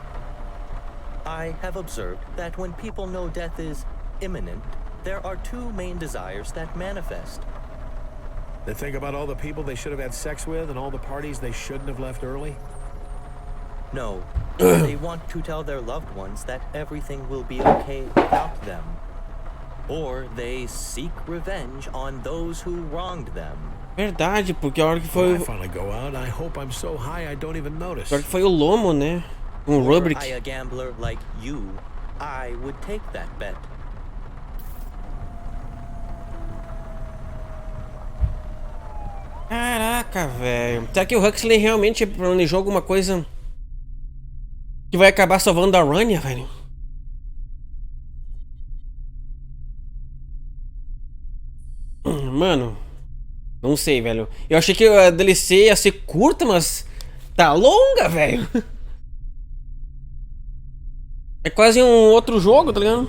I have observed that when people know death is imminent, there are two main desires that manifest. They think about all the people they should have had sex with and all the parties they shouldn't have left early? No, they want to tell their loved ones that everything will be okay without them. Or they seek revenge on those who wronged them. Verdade, porque a hora que foi. When I finally go out, I hope I'm so high I don't even notice. A hora que foi o Lomo, né? Were I a gambler like you, I would take that bet. Caraca, velho. Será que o Huxley realmente planejou alguma coisa que vai acabar salvando a Rania, velho? Mano, não sei, velho. Eu achei que a DLC ia ser curta, mas tá longa, velho. É quase um outro jogo, tá ligado?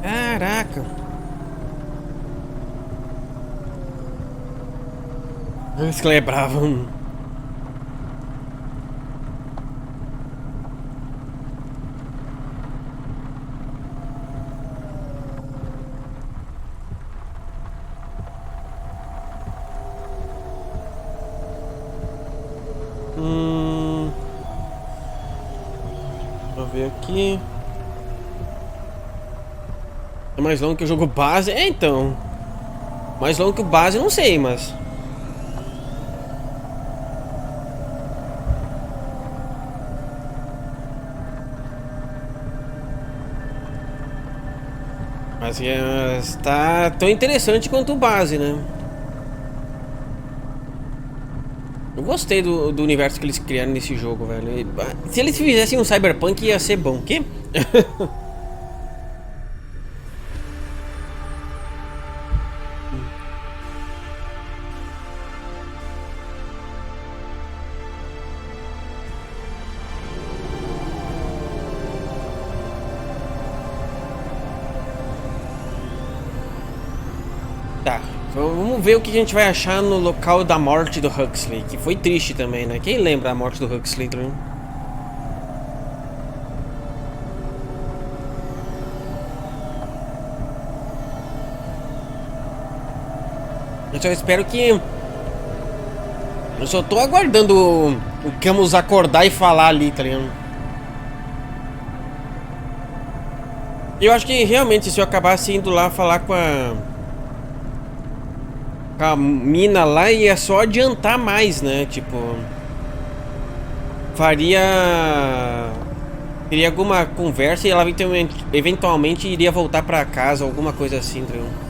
Caraca. Esse que é bravo. Vou ver aqui. É mais longo que o jogo base? É, então. Mais longo que o base, não sei, mas... Mas está tão interessante quanto o base, né? Eu gostei do universo que eles criaram nesse jogo, velho. Se eles fizessem um Cyberpunk, ia ser bom. Que? Tá, vamos ver o que a gente vai achar no local da morte do Huxley, que foi triste também, né? Quem lembra a morte do Huxley, né? Eu só espero que... Eu só tô aguardando o Camus acordar e falar ali, tá ligado? Eu acho que realmente se eu acabasse indo lá falar com a mina lá, ia só adiantar mais, né? Tipo... Teria alguma conversa e ela eventualmente iria voltar pra casa, alguma coisa assim, tá ligado?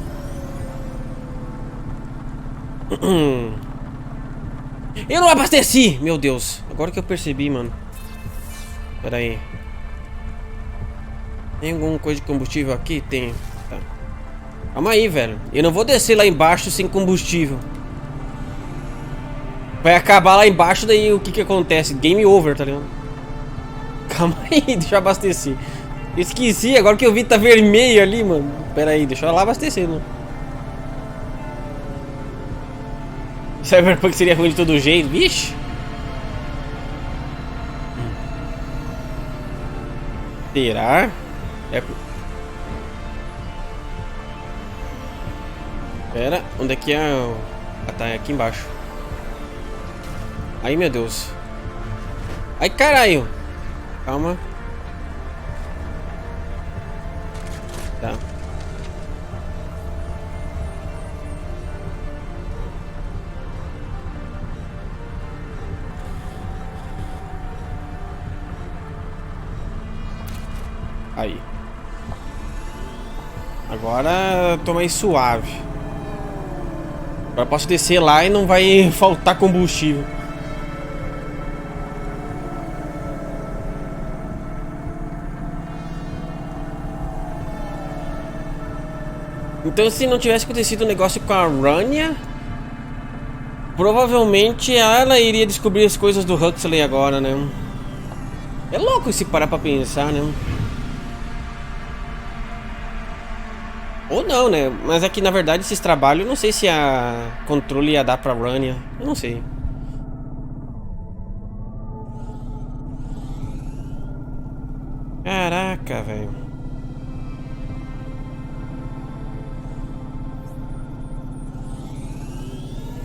Eu não abasteci! Meu Deus. Agora que eu percebi, mano. Pera aí. Tem alguma coisa de combustível aqui? Tem. Tá. Calma aí, velho. Eu não vou descer lá embaixo sem combustível. Vai acabar lá embaixo, daí o que que acontece? Game over, tá ligado? Calma aí, deixa eu abastecer. Eu esqueci, agora que eu vi tá vermelho ali, mano. Pera aí, deixa eu lá abastecer, mano. Cyberpunk seria ruim de todo jeito, vixe. Será? Pera, onde é que é? Ah, tá, é aqui embaixo. Ai, meu Deus. Ai, caralho. Calma. Tá. Aí. Agora tô mais suave. Agora posso descer lá e não vai faltar combustível. Então, se não tivesse acontecido o negócio com a Rania, provavelmente ela iria descobrir as coisas do Huxley agora, né? É louco se parar pra pensar, né? Ou não, né? Mas é que na verdade esses trabalhos, eu não sei se a Controle ia dar pra Rania. Eu não sei. Caraca, velho.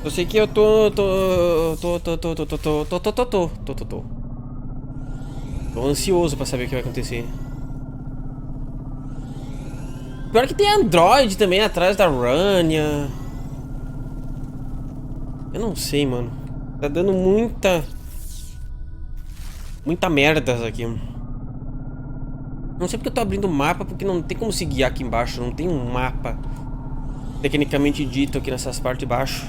Eu sei que eu tô ansioso pra saber o que vai acontecer. Pior que tem Android também atrás da Rania. Eu não sei, mano. Tá dando muita merda aqui. Não sei porque eu tô abrindo o mapa, porque não tem como se guiar aqui embaixo. Não tem um mapa tecnicamente dito aqui nessas partes de baixo.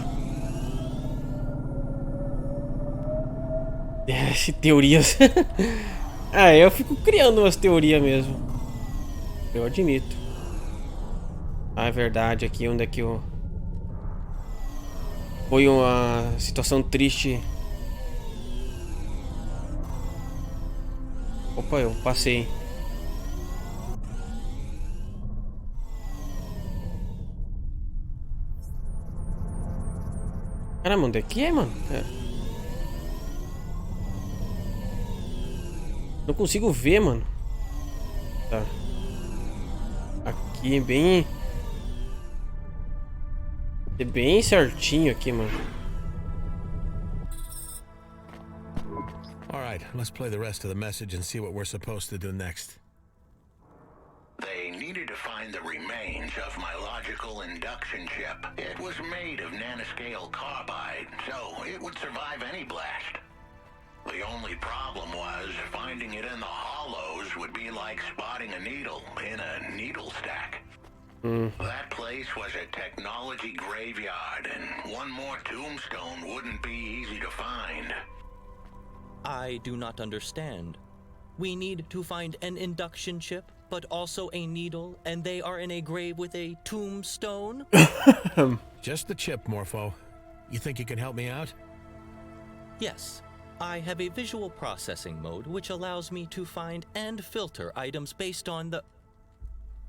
Teorias. Ah, eu fico criando umas teorias mesmo. Eu admito. Ah, é verdade, aqui onde é que eu... Foi uma situação triste. Opa, eu passei. Caramba, onde é que é, mano? Não consigo ver, mano. Tá. Aqui, bem... É bem certinho aqui, mano. All right, let's play the rest of the message and see what we're supposed to do next. They needed to find the remains of my logical induction chip. It was made of nanoscale carbide, so it would survive any blast. The only problem was finding it in the hollows would be like spotting a needle in a needle stack. That place was a technology graveyard, and one more tombstone wouldn't be easy to find. I do not understand. We need to find an induction chip, but also a needle, and they are in a grave with a tombstone? Just the chip, Morpho. You think you can help me out? Yes. I have a visual processing mode which allows me to find and filter items based on the...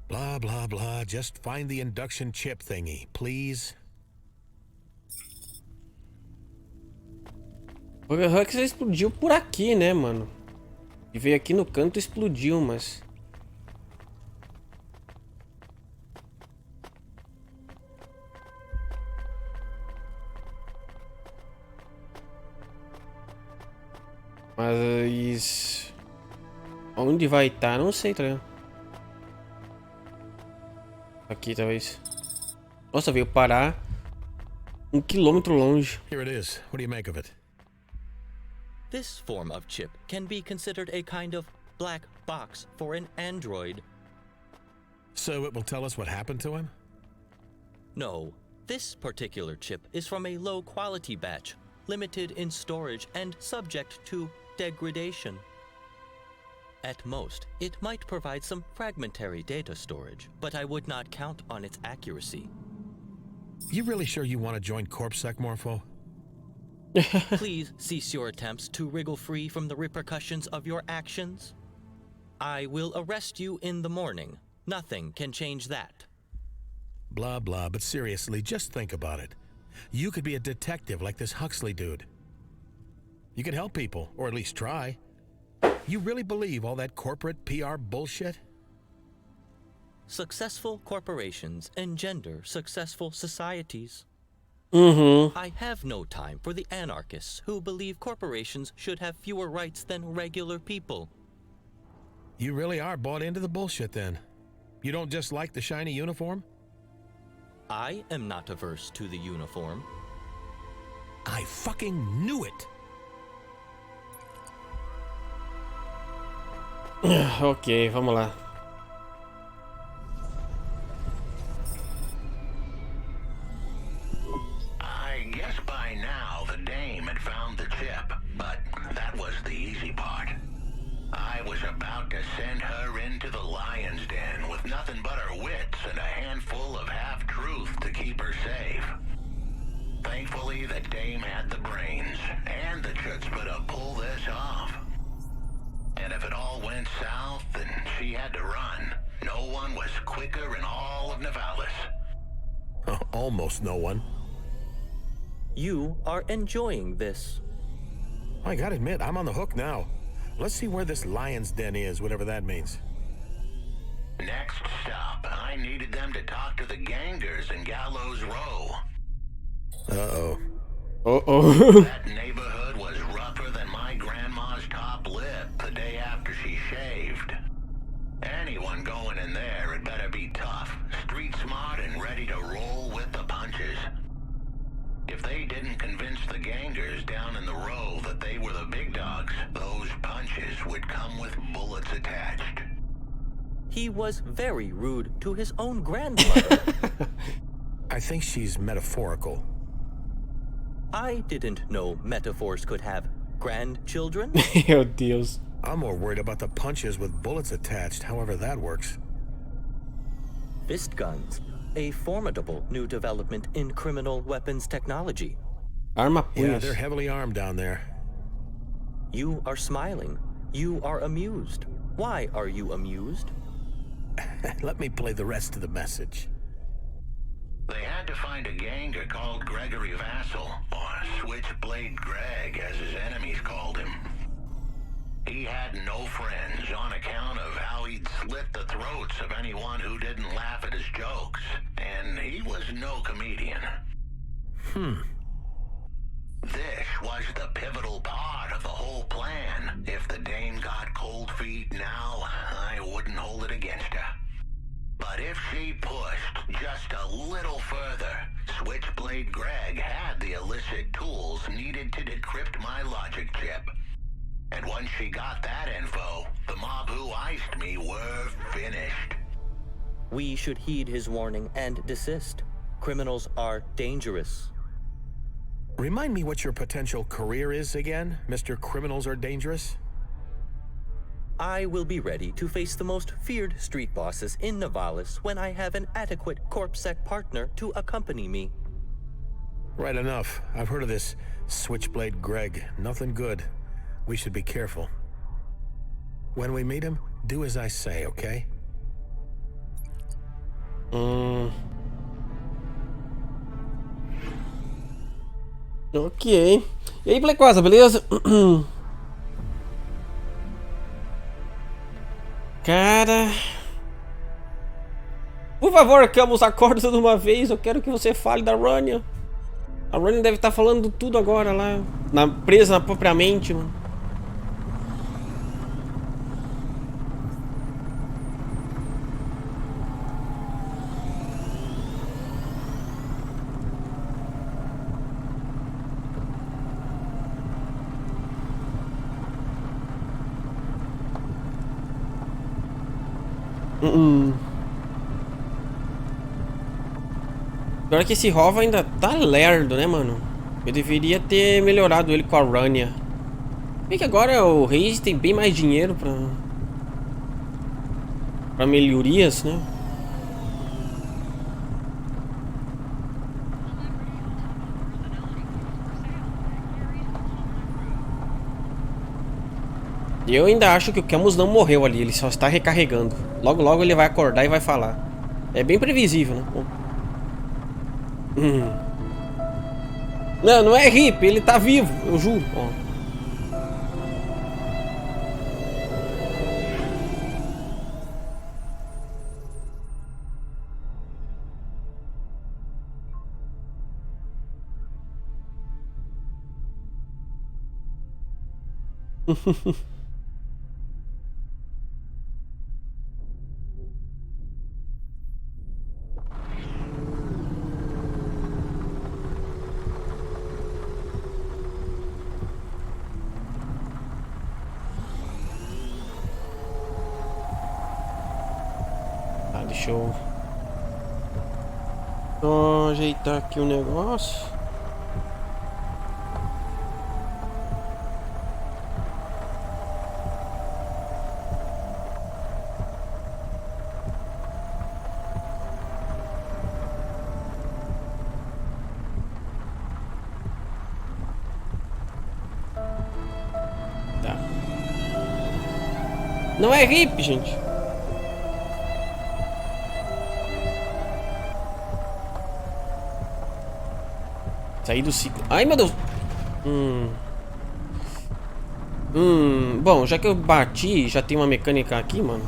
Blah, blah, blah. Just find the induction chip thingy, please. O Hux explodiu por aqui, né, mano? E veio aqui no canto e explodiu, mas... Mas... Onde vai estar? Não sei, tá ligado? Aqui, talvez. Nossa, veio parar 1 quilômetro longe. Here it is. What do you make of it? This form of chip can be considered a kind of black box for an android. So it will tell us what happened to him? No, this particular chip is from a low-quality batch, limited in storage and subject to degradation. At most, it might provide some fragmentary data storage, but I would not count on its accuracy. You really sure you want to join CorpSec, Morpho? Please cease your attempts to wriggle free from the repercussions of your actions. I will arrest you in the morning. Nothing can change that. Blah, blah, but seriously, just think about it. You could be a detective like this Huxley dude. You could help people, or at least try. You really believe all that corporate PR bullshit? Successful corporations engender successful societies. I have no time for the anarchists who believe corporations should have fewer rights than regular people. You really are bought into the bullshit then. You don't just like the shiny uniform? I am not averse to the uniform. I fucking knew it! Ok, vamos lá. I guess by now the dame had found the chip, but that was the easy part. I was about to send her into the lion's den with nothing but her wits and a handful of half-truth to keep her safe. Thankfully, the dame had the brains and the chutzpah to pull this off. And if it all went south and she had to run, no one was quicker in all of Nivalis. Almost no one. You are enjoying this. I gotta admit, I'm on the hook now. Let's see where this lion's den is, whatever that means. Next stop, I needed them to talk to the gangers in Gallows Row. Uh-oh. Uh-oh. That neighborhood was rougher than my grandma's top lip the day after she shaved. Anyone going in there had better be tough, street smart, and ready to roll with the punches. If they didn't convince the gangers down in the row that they were the big dogs, those punches would come with bullets attached. He was very rude to his own grandmother. I think she's metaphorical. I didn't know metaphors could have grandchildren. Meu Deus. I'm more worried about the punches with bullets attached, however that works. Fist guns, a formidable new development in criminal weapons technology. Arma punhos. Yeah, they're heavily armed down there. You are smiling. You are amused. Why are you amused? Let me play the rest of the message. They had to find a ganger called Gregory Vassal, or Switchblade Greg, as his enemies called him. He had no friends on account of how he'd slit the throats of anyone who didn't laugh at his jokes, and he was no comedian. This was the pivotal part of the whole plan. If the dame got cold feet now, I wouldn't hold it against her. But if she pushed just a little further, Switchblade Greg had the illicit tools needed to decrypt my logic chip. And once she got that info, the mob who iced me were finished. We should heed his warning and desist. Criminals are dangerous. Remind me what your potential career is again, Mr. Criminals Are Dangerous? I will be ready to face the most feared street bosses in Nivalis when I have an adequate CorpSec partner to accompany me. Right enough. I've heard of this Switchblade Greg. Nothing good. We should be careful. When we meet him, do as I say, okay? Ok. E aí, Plecosa, beleza? Cara... Por favor, Camus, acorda de uma vez. Eu quero que você fale da Rania. A Rania deve estar falando tudo agora lá. Presa propriamente, mano. Pior que esse HOVA ainda tá lerdo, né, mano? Eu deveria ter melhorado ele com a Rania. Bem que agora o Hayse tem bem mais dinheiro pra melhorias, né? E eu ainda acho que o Camus não morreu ali, ele só está recarregando. Logo, logo ele vai acordar e vai falar. É bem previsível, né? Não, não é hippie, ele tá vivo, eu juro. Ó. Deixa eu só ajeitar aqui o negócio. Tá. Não é hippie, gente. Sair do ciclo. Ai, meu Deus. Bom, já que eu bati, já tem uma mecânica aqui, mano.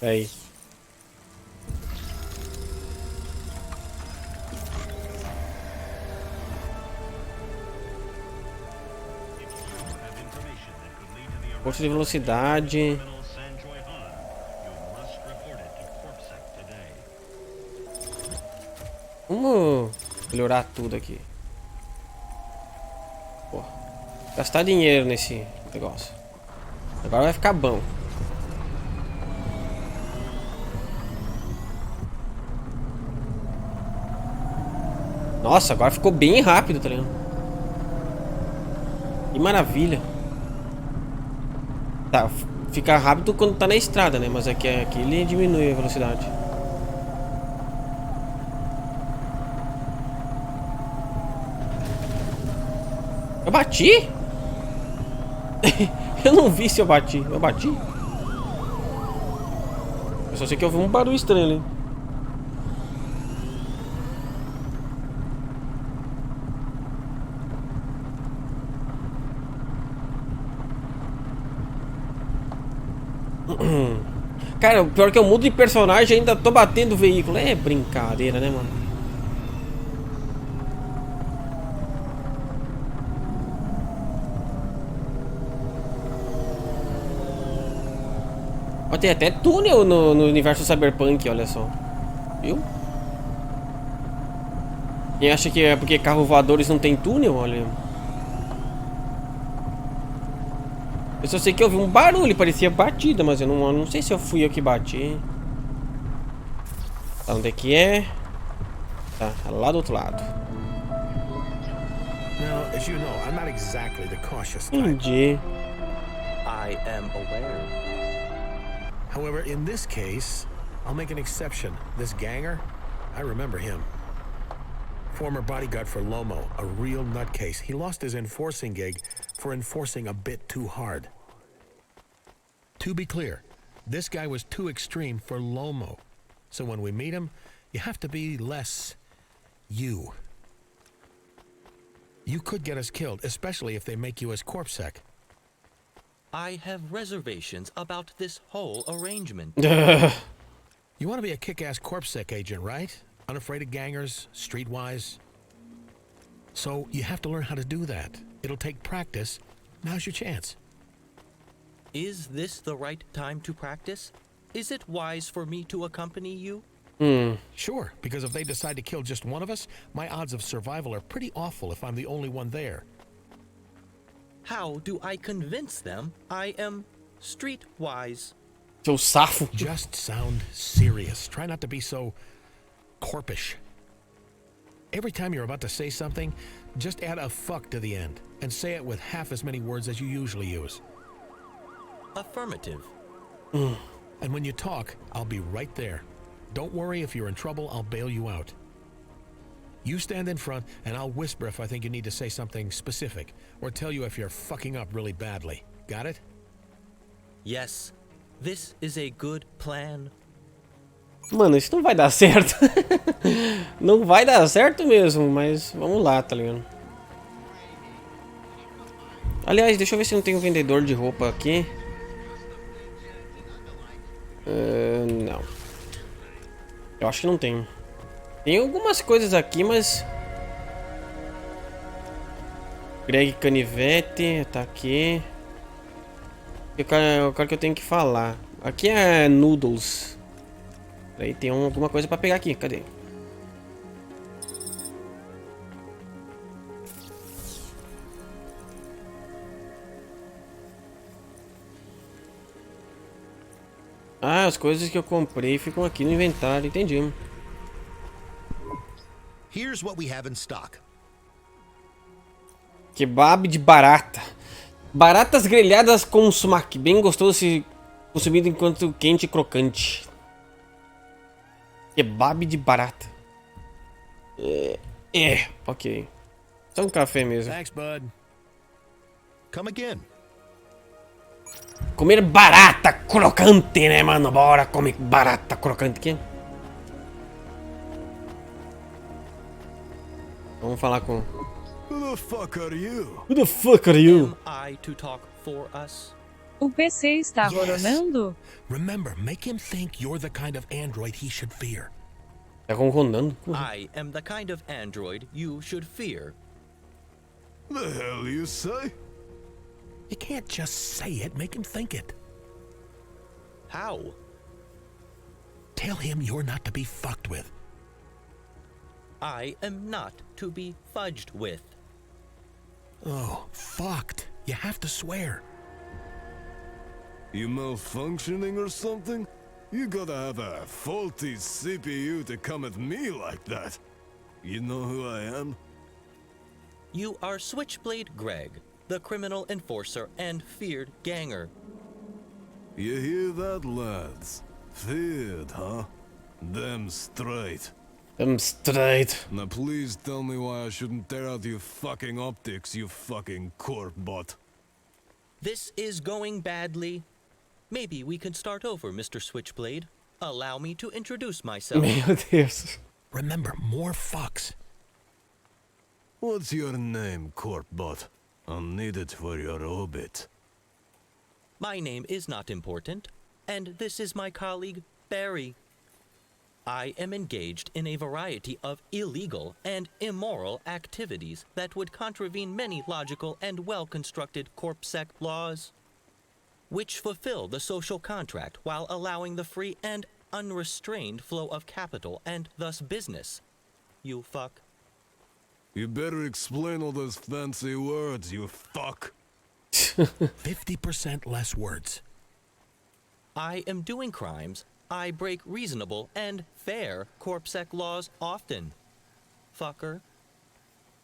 Aí. Força de velocidade. Vamos melhorar tudo aqui. Pô, gastar dinheiro nesse negócio. Agora vai ficar bom. Nossa, agora ficou bem rápido, tá ligado? Que maravilha. Tá, fica rápido quando tá na estrada, né? Mas aqui ele diminui a velocidade. Eu bati? Eu não vi se eu bati. Eu bati? Eu só sei que eu vi um barulho estranho ali. Cara, o pior é que eu mudo de personagem e ainda tô batendo o veículo. É brincadeira, né, mano? Ó, tem até túnel no universo Cyberpunk, olha só. Viu? Quem acha que é porque carros voadores não tem túnel, olha. Eu só sei que eu vi um barulho, parecia batida, mas eu não sei se fui eu que bati. Tá, onde é que é? Tá, lá do outro lado. Now, as you know, I'm not exactly the cautious type. Entendi. I am aware. However, in this case, I'll make an exception. This ganger, I remember him. Former bodyguard for Lomo, a real nutcase. He lost his enforcing gig for enforcing a bit too hard. To be clear, this guy was too extreme for Lomo. So when we meet him, you have to be less you. You could get us killed, especially if they make you as corpsec. I have reservations about this whole arrangement. You want to be a kick-ass corpsec agent, right? Unafraid of gangers, streetwise. So you have to learn how to do that. It'll take practice. Now's your chance. Is this the right time to practice? Is it wise for me to accompany you? Sure, because if they decide to kill just one of us, my odds of survival are pretty awful if I'm the only one there. How do I convince them I am streetwise? Seu safo. Just sound serious. Try not to be so corpish. Every time you're about to say something, just add a fuck to the end and say it with half as many words as you usually use. Affirmative. And when you talk, I'll be right there. Don't worry, if you're in trouble, I'll bail you out. You stand in front, and I'll whisper if I think you need to say something specific, or tell you if you're fucking up really badly. Got it? Yes, this is a good plan. Mano, isso não vai dar certo. Não vai dar certo mesmo, mas vamos lá, tá ligado? Aliás, deixa eu ver se não tem um vendedor de roupa aqui. Não. Eu acho que não tem. Tem algumas coisas aqui, mas... Greg Canivete, tá aqui. O cara que eu tenho que falar. Aqui é Noodles. Aí tem alguma coisa pra pegar aqui, cadê? Ah, as coisas que eu comprei ficam aqui no inventário, entendi. Here's what we have in stock. Kebab de barata. Baratas grelhadas com sumac. Bem gostoso se consumido enquanto quente e crocante. Kebab de barata. Ok. Só um café mesmo. Thanks, bud. Come again. Comer barata crocante, né, mano? Bora comer barata crocante aqui. Vamos falar com... Who the fuck are you? Who the fuck are you? Am I to talk for us? O PC está rodando? Remember, make him think you're the kind of android he should fear. Tá ronronando. I am the kind of android you should fear. The hell you say? You can't just say it, make him think it. How? Tell him you're not to be fucked with. I am not to be fudged with. Oh, fucked. You have to swear. You malfunctioning or something? You gotta have a faulty CPU to come at me like that. You know who I am? You are Switchblade Greg, the criminal enforcer and feared ganger. You hear that, lads? Feared, huh? Damn straight. I'm straight. Now please tell me why I shouldn't tear out your fucking optics, you fucking corp bot. This is going badly. Maybe we can start over, Mr. Switchblade. Allow me to introduce myself. Meu Deus. Remember, more fucks. What's your name, corp bot? I'll need it for your obit. My name is not important, and this is my colleague, Barry. I am engaged in a variety of illegal and immoral activities that would contravene many logical and well-constructed corpsec laws, which fulfill the social contract while allowing the free and unrestrained flow of capital and thus business. You fuck. You better explain all those fancy words, you fuck. 50% less words. I am doing crimes. I break reasonable and fair corpsec laws often. Fucker.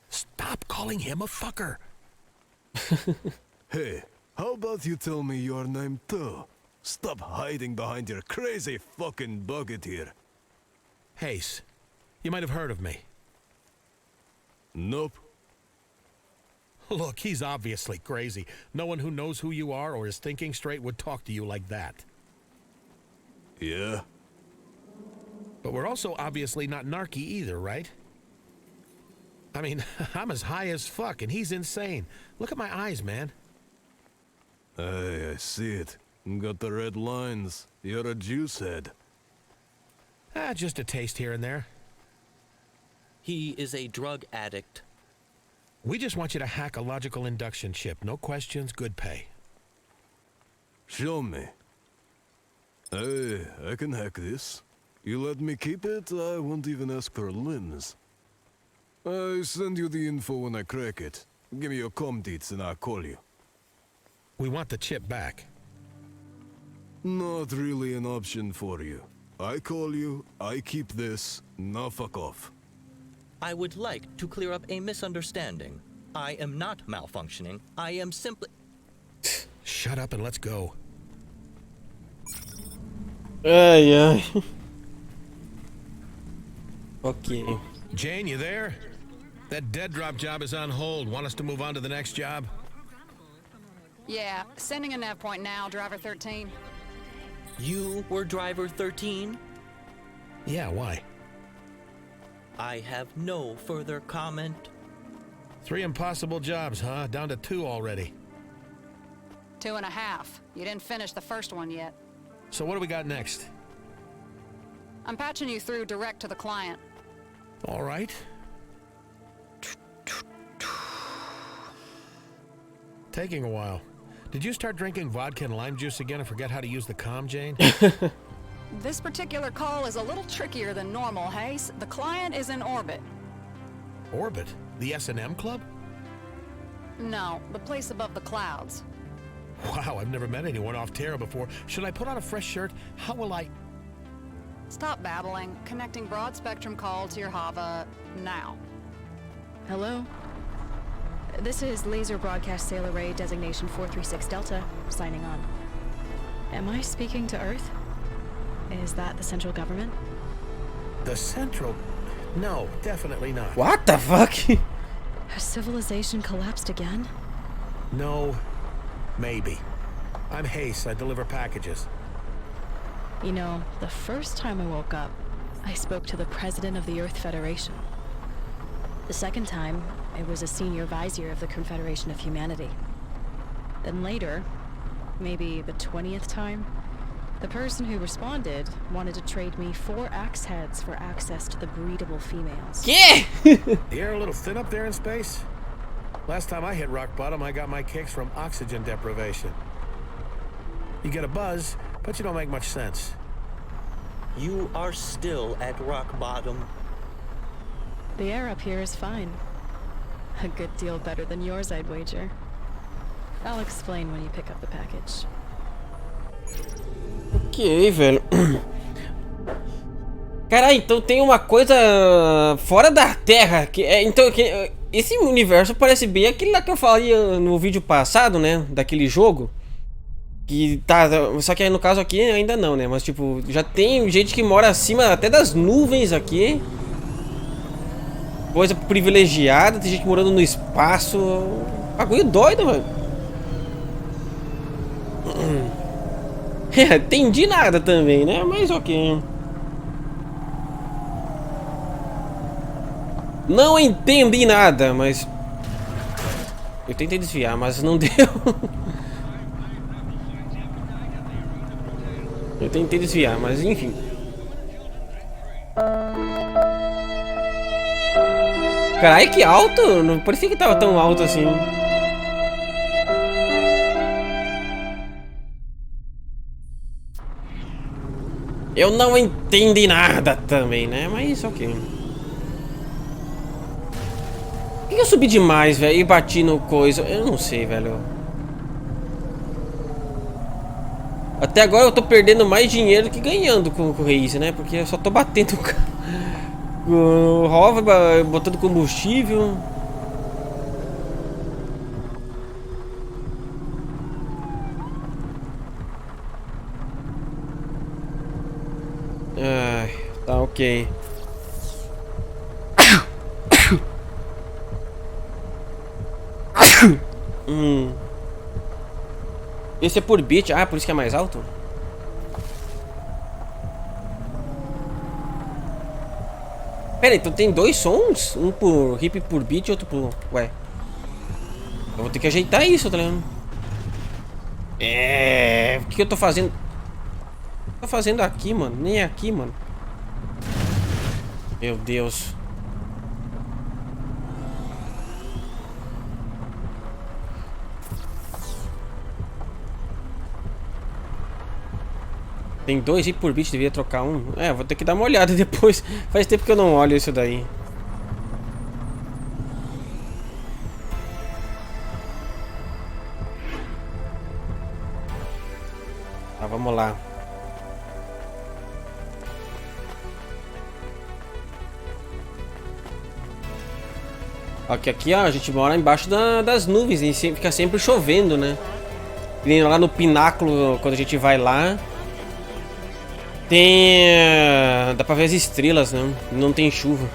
Stop calling him a fucker. Hey, how about you tell me your name too? Stop hiding behind your crazy fucking bucket here. Hayse. You might have heard of me. Nope. Look, he's obviously crazy. No one who knows who you are or is thinking straight would talk to you like that. Yeah? But we're also obviously not narky either, right? I mean, I'm as high as fuck and he's insane. Look at my eyes, man. Hey, I see it. Got the red lines. You're a juice head. Just a taste here and there. He is a drug addict. We just want you to hack a logical induction chip. No questions, good pay. Show me. Hey, I can hack this. You let me keep it, I won't even ask for limbs. I send you the info when I crack it. Give me your comm deets and I'll call you. We want the chip back. Not really an option for you. I call you, I keep this, now fuck off. I would like to clear up a misunderstanding. I am not malfunctioning. I am simply... Shut up and let's go. Yeah. Okay. Jane, you there? That dead drop job is on hold. Want us to move on to the next job? Yeah, sending a nav point now, driver 13. You were driver 13? Yeah, why? I have no further comment. 3 impossible jobs, huh? Down to 2 already. 2.5. You didn't finish the first one yet. So what do we got next? I'm patching you through direct to the client. All right. Taking a while. Did you start drinking vodka and lime juice again and forget how to use the comm, Jane? This particular call is a little trickier than normal, Hayse. The client is in orbit. Orbit? The S&M club? No, the place above the clouds. Wow, I've never met anyone off Terra before. Should I put on a fresh shirt? How will I... Stop babbling. Connecting broad spectrum call to your HOVA now. Hello? This is Laser Broadcast Sail Array Designation 436 Delta, signing on. Am I speaking to Earth? Is that the central government? The central... No, definitely not. What the fuck? Has civilization collapsed again? No, maybe. I'm Hayse. I deliver packages. You know, the first time I woke up, I spoke to the president of the Earth Federation. The second time, it was a senior vizier of the Confederation of Humanity. Then later, maybe the 20th time, the person who responded wanted to trade me 4 axe heads for access to the breedable females. Yeah! The air a little thin up there in space? Last time I hit rock bottom, I got my kicks from oxygen deprivation. You get a buzz, but you don't make much sense. You are still at rock bottom. The air up here is fine. A good deal better than yours, I'd wager. I'll explain when you pick up the package. Ok, velho. Caralho, então tem uma coisa fora da Terra. Então, esse universo parece bem aquele lá que eu falei no vídeo passado, né? Daquele jogo. Que tá. Só que aí no caso aqui ainda não, né? Mas tipo, já tem gente que mora acima até das nuvens aqui. Coisa privilegiada, tem gente morando no espaço. Bagulho doido, mano. Entendi nada também, né? Mas ok. Não entendi nada, mas... Eu tentei desviar, mas não deu. Eu tentei desviar, mas enfim. Caralho, que alto! Não parecia que tava tão alto assim. Eu não entendi nada também, né? Mas ok. Por que eu subi demais, velho? E bati no coisa? Eu não sei, velho. Até agora eu tô perdendo mais dinheiro que ganhando com o Hayse, né? Porque eu só tô batendo o HOVA, botando combustível. Ai, tá ok. Esse é por bit. Ah, por isso que é mais alto? Pera, então tem dois sons? Um por hip por beat e outro por... Ué. Eu vou ter que ajeitar isso, tá ligado? O que eu tô fazendo? Tô fazendo aqui, mano. Nem aqui, mano. Meu Deus. Tem dois hip por bit, devia trocar um. Vou ter que dar uma olhada depois. Faz tempo que eu não olho isso daí. Tá, vamos lá. Aqui, ó, a gente mora embaixo das nuvens e fica sempre chovendo, né? E lá no pináculo, quando a gente vai lá, tem... dá pra ver as estrelas, né? Não tem chuva.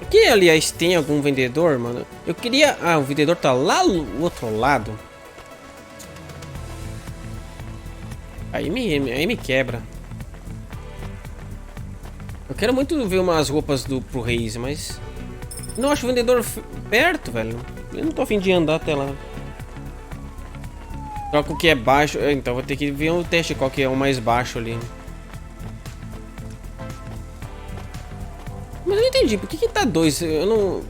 Aqui, aliás, tem algum vendedor, mano? Eu queria... Ah, o vendedor tá lá no outro lado. Aí me quebra. Eu quero muito ver umas roupas pro Hayse, mas... Não acho o vendedor perto, velho. Eu não tô a fim de andar até lá. Troca o que é baixo. Então vou ter que ver um teste qual que é o mais baixo ali. Mas eu não entendi. Por que tá dois? Eu não...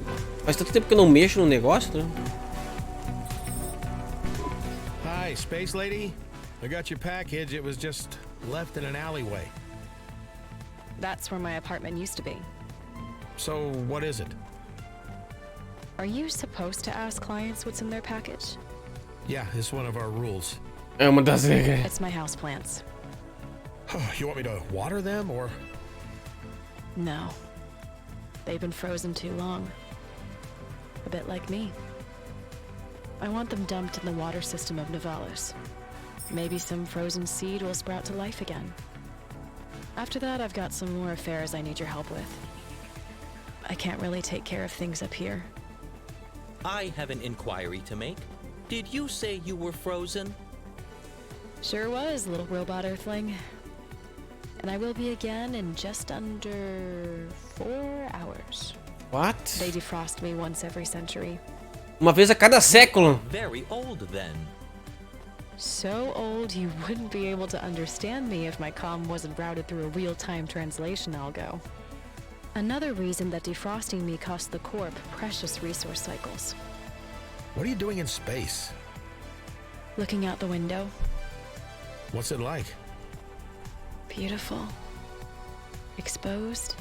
Faz tanto tempo que eu não mexo no negócio, né? Hi, Space Lady. I got your package. It was just left in an alleyway. That's where my apartment used to be. So, what is it? Are you supposed to ask clients what's in their package? Yeah, it's one of our rules. É uma das regras. It's my houseplants. You want me to water them, or...? No. They've been frozen too long. A bit like me. I want them dumped in the water system of Nivalis. Maybe some frozen seed will sprout to life again. After that, I've got some more affairs I need your help with. I can't really take care of things up here. I have an inquiry to make. Did you say you were frozen? Sure was, little robot earthling. And I will be again in just under 4 hours. What? They defrost me once every century. Uma vez a cada século. Very old then. So old you wouldn't be able to understand me if my comm wasn't routed through a real-time translation algo. Another reason that defrosting me cost the Corp precious resource cycles. What are you doing in space? Looking out the window. What's it like? Beautiful. Exposed.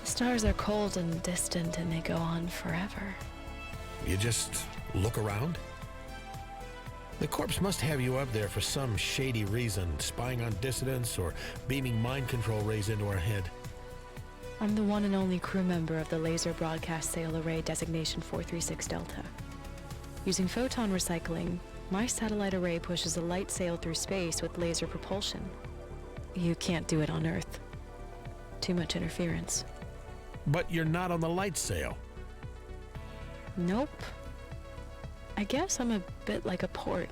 The stars are cold and distant and they go on forever. You just look around? The corpse must have you up there for some shady reason, spying on dissidents or beaming mind control rays into our head. I'm the one and only crew member of the Laser Broadcast Sail Array Designation 436 Delta. Using photon recycling, my satellite array pushes a light sail through space with laser propulsion. You can't do it on Earth. Too much interference. But you're not on the light sail. Nope. I guess I'm a bit like a port,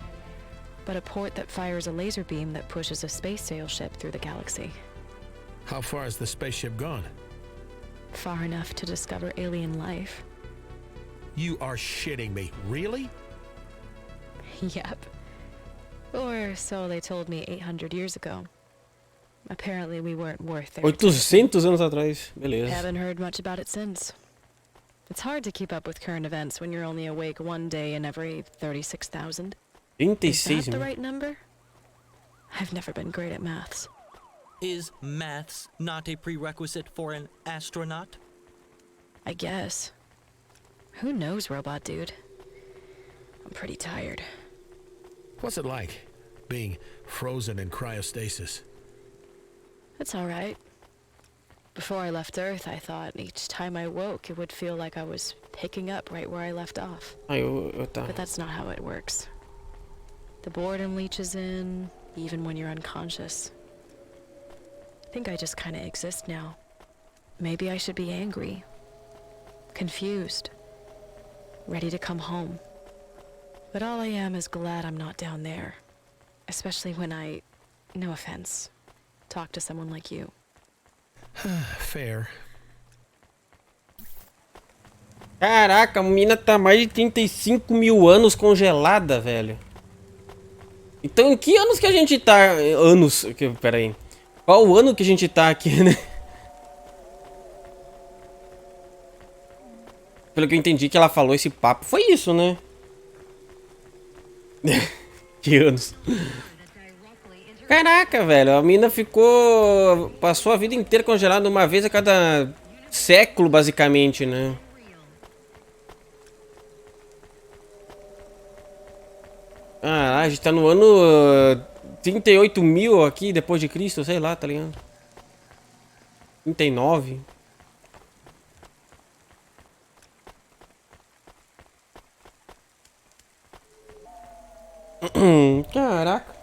but a port that fires a laser beam that pushes a space sail ship through the galaxy. How far has the spaceship gone? Far enough to discover alien life. You are shitting me. Really? Yep. Or so they told me 800 years ago. Apparently we weren't worth their 800 anos atrás. Beleza. Haven't heard much about it since. It's hard to keep up with current events when you're only awake one day in every 36,000. Is that the right number? I've never been great at maths. Is maths not a prerequisite for an astronaut? I guess. Who knows, robot dude? I'm pretty tired. What's it like, being frozen in cryostasis? It's alright. Before I left Earth, I thought each time I woke, it would feel like I was picking up right where I left off. But that's not how it works. The boredom leaches in, even when you're unconscious. I think I just kinda exist now. Maybe I should be angry. Confused. ready to come home. But all I am is glad I'm not down there. Especially when I, no offense, talk to someone like you. Fair. Caraca, a mina tá mais de 35 mil anos congelada, velho. Então em que anos que a gente tá? Anos... Pera aí. Qual o ano que a gente tá aqui, né? Pelo que eu entendi que ela falou, esse papo foi isso, né? Que anos. Caraca, velho. A mina ficou... Passou a vida inteira congelada uma vez a cada século, basicamente, né? Ah, a gente tá no ano 38 mil aqui, depois de Cristo, sei lá, tá ligado? 39. Caraca.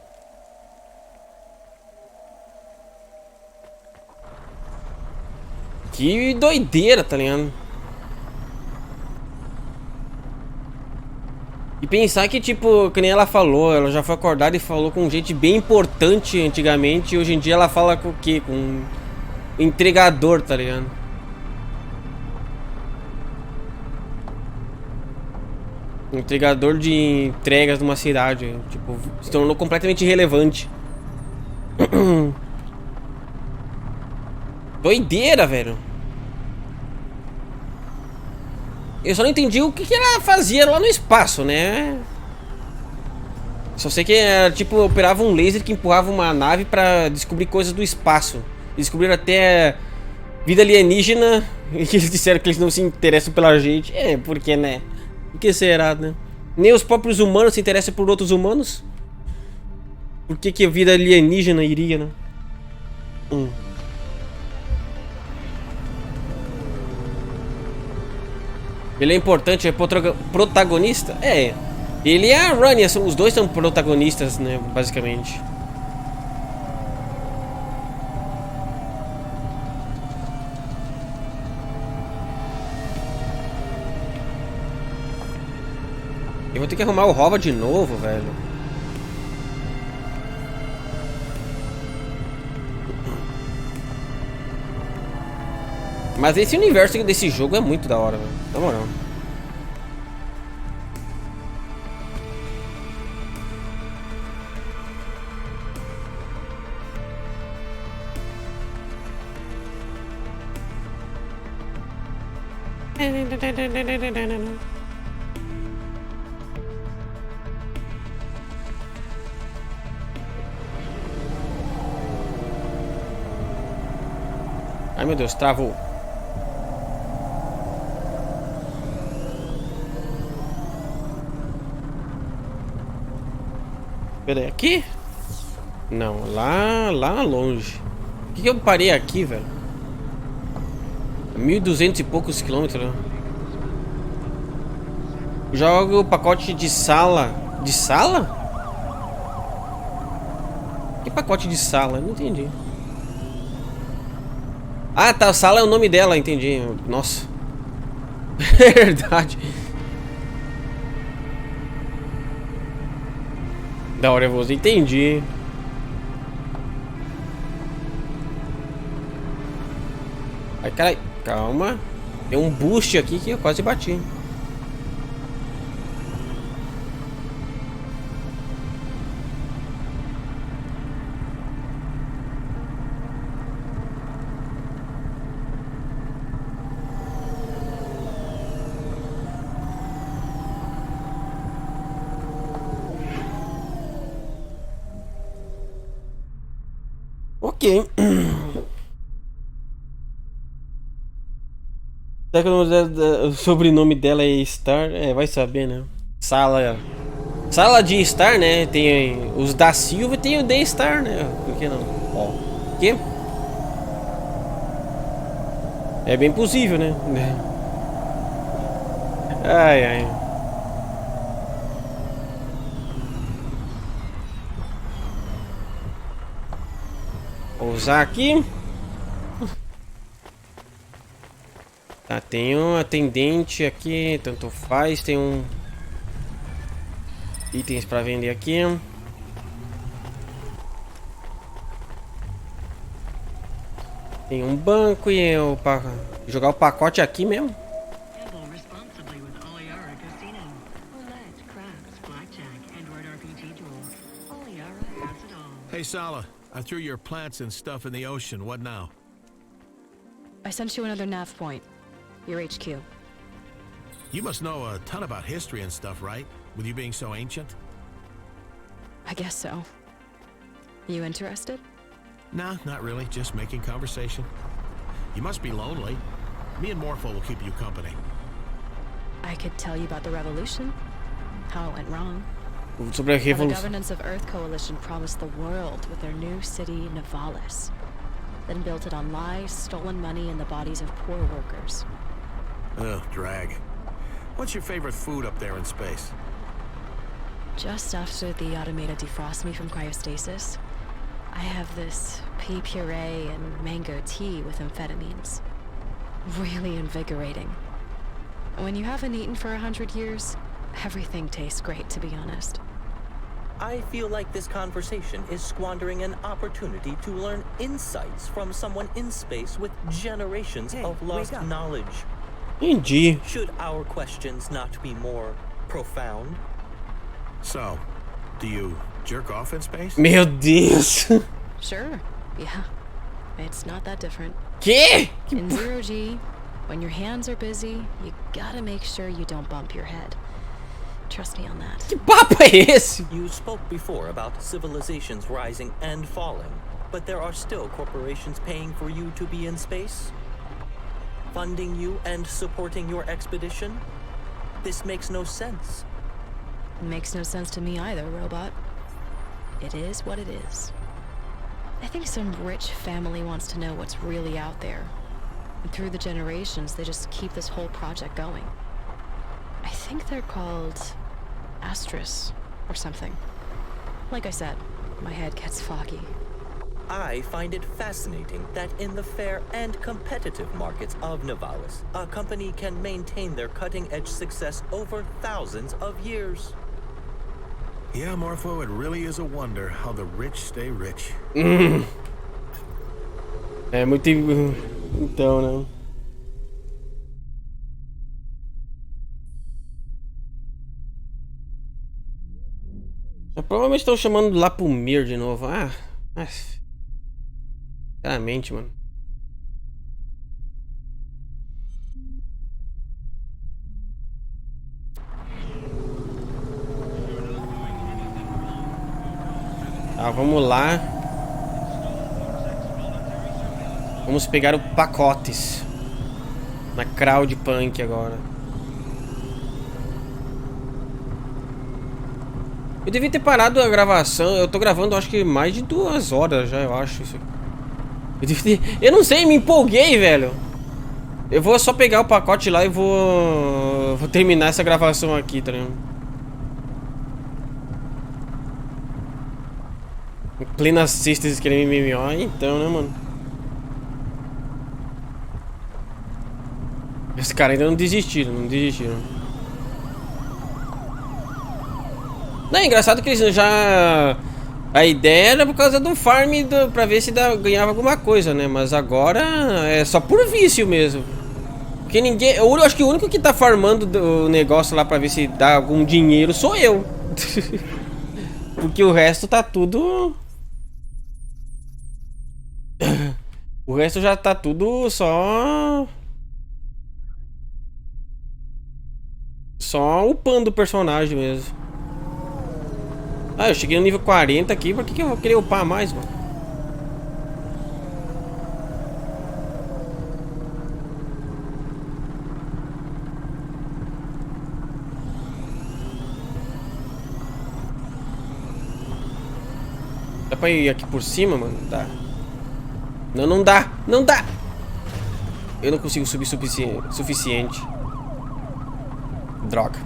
Que doideira, tá ligado? E pensar que, tipo, que nem ela falou, ela já foi acordada e falou com gente bem importante antigamente, e hoje em dia ela fala com o quê? Com um entregador, tá ligado? Um entregador de entregas numa cidade, tipo, se tornou completamente irrelevante. Doideira, velho. Eu só não entendi o que ela fazia lá no espaço, né? Só sei que era, tipo, operava um laser que empurrava uma nave pra descobrir coisas do espaço. Descobriram até vida alienígena e eles disseram que eles não se interessam pela gente. É, porque, né? Por que será, né? Nem os próprios humanos se interessam por outros humanos? Por que que a vida alienígena iria, né? Ele é importante, é protagonista? É. Ele e a Rania, os dois são protagonistas, né? Basicamente. Eu vou ter que arrumar o HOVA de novo, velho. Mas esse universo desse jogo é muito da hora, velho. Na moral. Ai, meu Deus, travou. Pera aí, aqui? Não, lá longe. Por que eu parei aqui, velho? 1.200 e poucos quilômetros, né? Joga o pacote de sala. De sala? Que pacote de sala? Eu não entendi. Ah, tá, sala é o nome dela, entendi. Nossa. Verdade. Da hora, eu entendi. Ai, carai, calma. Tem um boost aqui que eu quase bati. Ok. Será que o sobrenome dela é Star? É, vai saber, né? Sala de Star, né? Tem os da Silva e tem o de Star, né? Por que não? Ó. O quê? É bem possível, né? Ai, ai. Vou usar aqui. Tá, tem um atendente aqui, tanto faz, tem um... itens pra vender aqui. Tem um banco e eu pra jogar o pacote aqui mesmo. Hey, Sala, I threw your plants and stuff in the ocean. What now? I sent you another nav point. Your HQ. You must know a ton about history and stuff, right? With you being so ancient? I guess so. You interested? Nah, not really. Just making conversation. You must be lonely. Me and Morpho will keep you company. I could tell you about the revolution. How it went wrong. Sobre a How the revolução. governance of Earth Coalition promised the world with their new city, Nivalis. Then built it on lies, stolen money, and the bodies of poor workers. Ugh, drag. What's your favorite food up there in space? Just after the automated defrost me from cryostasis, I have this pea puree and mango tea with amphetamines. Really invigorating. When you haven't eaten for 100 years, everything tastes great, to be honest. I feel like this conversation is squandering an opportunity to learn insights from someone in space with generations of lost knowledge. Entendi. Should our questions not be more profound? So, do you jerk off in space? Meu Deus. Sure, yeah. It's not that different. Que? In zero G, when your hands are busy, you gotta make sure you don't bump your head. Trust me on that. Que papo é esse? You spoke before about civilizations rising and falling, but there are still corporations paying for you to be in space? Funding you and supporting your expedition? This makes no sense. It makes no sense to me either, robot. It is what it is. I think some rich family wants to know what's really out there. And through the generations, they just keep this whole project going. I think they're called Astris or something. Like I said, my head gets foggy. I find it fascinating that in the fair and competitive markets of Nivalis, a company can maintain their cutting-edge success over thousands of years. Yeah, Morpho, it really is a wonder how the rich stay rich. É muito... Então, né? Provavelmente estão chamando lá pro Mir de novo. Sinceramente, mano. Tá, vamos lá. Vamos pegar o pacotes na Cloudpunk agora. Eu devia ter parado a gravação. Eu tô gravando acho que mais de 2 horas já, eu acho isso. Eu não sei, me empolguei, velho. Eu vou só pegar o pacote lá e vou terminar essa gravação aqui, tá ligado? Em plena sexta eles querem MMO, então, né, mano? Esse cara ainda não desistiram, Não, é engraçado que eles já... A ideia era por causa do farm pra ver se ganhava alguma coisa, né? Mas agora é só por vício mesmo. Porque ninguém... Eu acho que o único que tá farmando o negócio lá pra ver se dá algum dinheiro sou eu. Porque o resto tá tudo... O resto já tá tudo só upando o personagem mesmo. Ah, eu cheguei no nível 40 aqui, por que eu vou querer upar mais, mano? Dá pra ir aqui por cima, mano? Tá. Não, não dá! Não dá! Eu não consigo subir suficiente. Droga.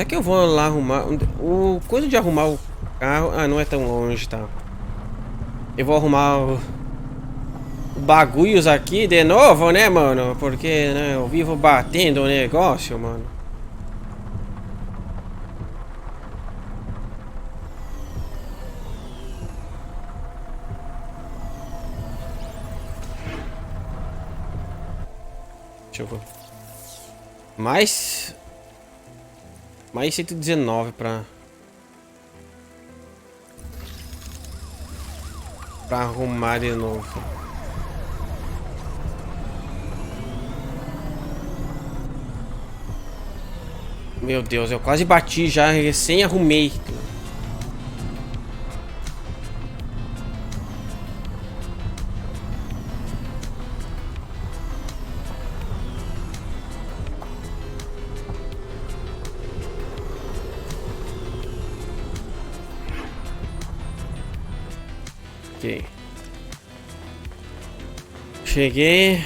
Até que eu vou lá arrumar... O coisa de arrumar o carro... Ah, não é tão longe, tá? Eu vou arrumar o bagulhos aqui de novo, né, mano? Porque, né, eu vivo batendo o negócio, mano. Deixa eu ver. Mais 119 pra arrumar de novo. Meu Deus, eu quase bati já, recém arrumei. Ok. Cheguei.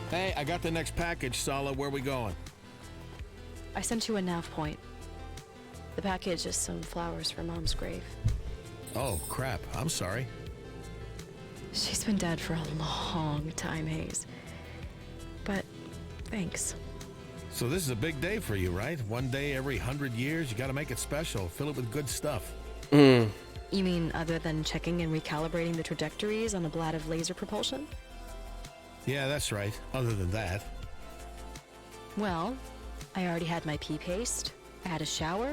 Hey, I got the next package, Sala. Where we going? I sent you a nav point. The package is some flowers for Mom's grave. Oh, crap. I'm sorry. She's been dead for a long time, Hayse. But thanks. So this is a big day for you, right? One day every 100 years, you gotta make it special. Fill it with good stuff. You mean other than checking and recalibrating the trajectories on a blad of laser propulsion? Yeah, that's right. Other than that. Well, I already had my pee paste. I had a shower.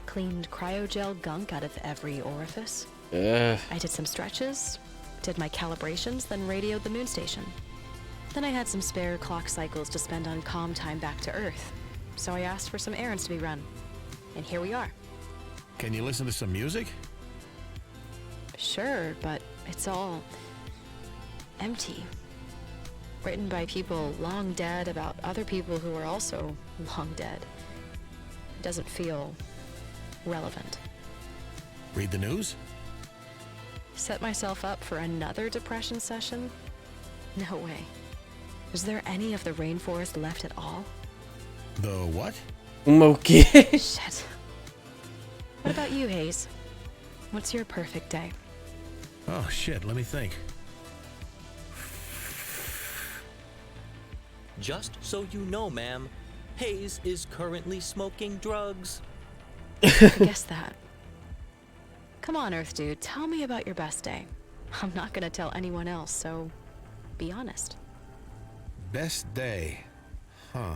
Cleaned cryogel gunk out of every orifice. I did some stretches. Did my calibrations, then radioed the moon station. Then I had some spare clock cycles to spend on calm time back to Earth. So I asked for some errands to be run. And here we are. Can you listen to some music? Sure, but it's all empty. Written by people long dead about other people who are also long dead. It doesn't feel relevant. Read the news? Set myself up for another depression session? No way. Is there any of the rainforest left at all? The what? Okay. Shit. What about you, Hayse? What's your perfect day? Oh, shit. Let me think. Just so you know, ma'am, Hayse is currently smoking drugs. I guess that. Come on, Earth Dude, tell me about your best day. I'm not gonna tell anyone else, so be honest. Best day. Huh.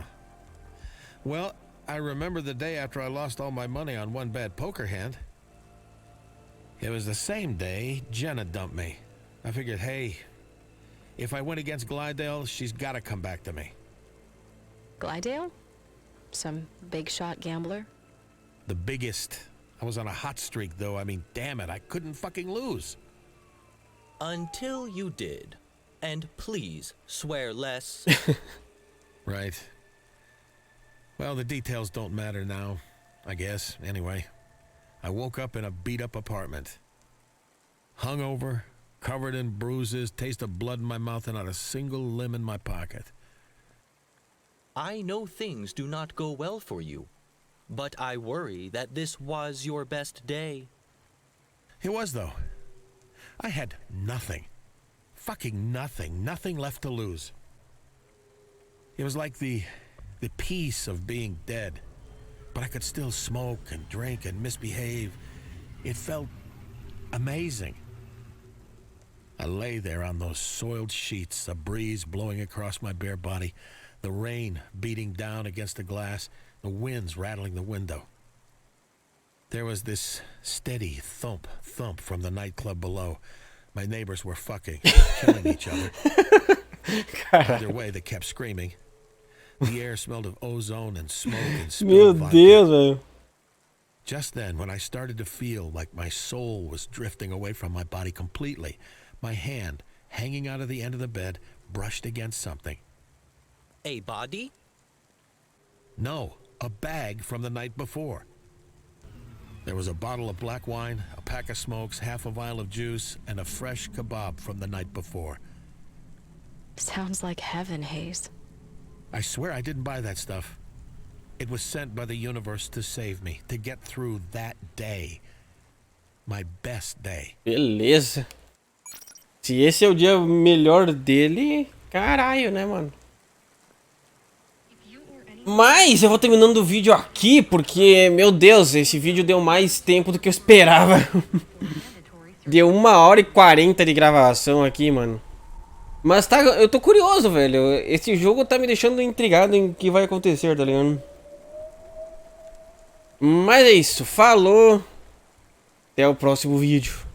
Well, I remember the day after I lost all my money on one bad poker hand. It was the same day Jenna dumped me. I figured, hey, if I win against Glidale, she's gotta come back to me. Glidale? Some big shot gambler? The biggest. I was on a hot streak, though. I mean, damn it, I couldn't fucking lose. Until you did. And please swear less. Right. Well, the details don't matter now, I guess. Anyway, I woke up in a beat-up apartment. Hungover, covered in bruises, taste of blood in my mouth, and not a single limb in my pocket. I know things do not go well for you, but I worry that this was your best day. It was, though. I had nothing. Fucking nothing. Nothing left to lose. It was like the peace of being dead. But I could still smoke and drink and misbehave. It felt amazing. I lay there on those soiled sheets, a breeze blowing across my bare body, the rain beating down against the glass, the winds rattling the window. There was this steady thump from the nightclub below. My neighbors were fucking, killing each other. Either way, they kept screaming. The air smelled of ozone and smoke and spilled vodka. Meu Deus, velho. Just then, when I started to feel like my soul was drifting away from my body completely, my hand, hanging out of the end of the bed, brushed against something. A body? No, a bag from the night before. There was a bottle of black wine, a pack of smokes, half a vial of juice, and a fresh kebab from the night before. Sounds like heaven, Hayse. I swear I didn't buy that stuff. It was sent by the universe to save me, to get through that day. My best day. Beleza. Se esse é o dia melhor dele, caralho, né, mano? Mas eu vou terminando o vídeo aqui, porque, meu Deus, esse vídeo deu mais tempo do que eu esperava. Deu 1h40 de gravação aqui, mano. Mas tá, eu tô curioso, velho. Esse jogo tá me deixando intrigado em o que vai acontecer, tá ligado? Mas é isso, falou. Até o próximo vídeo.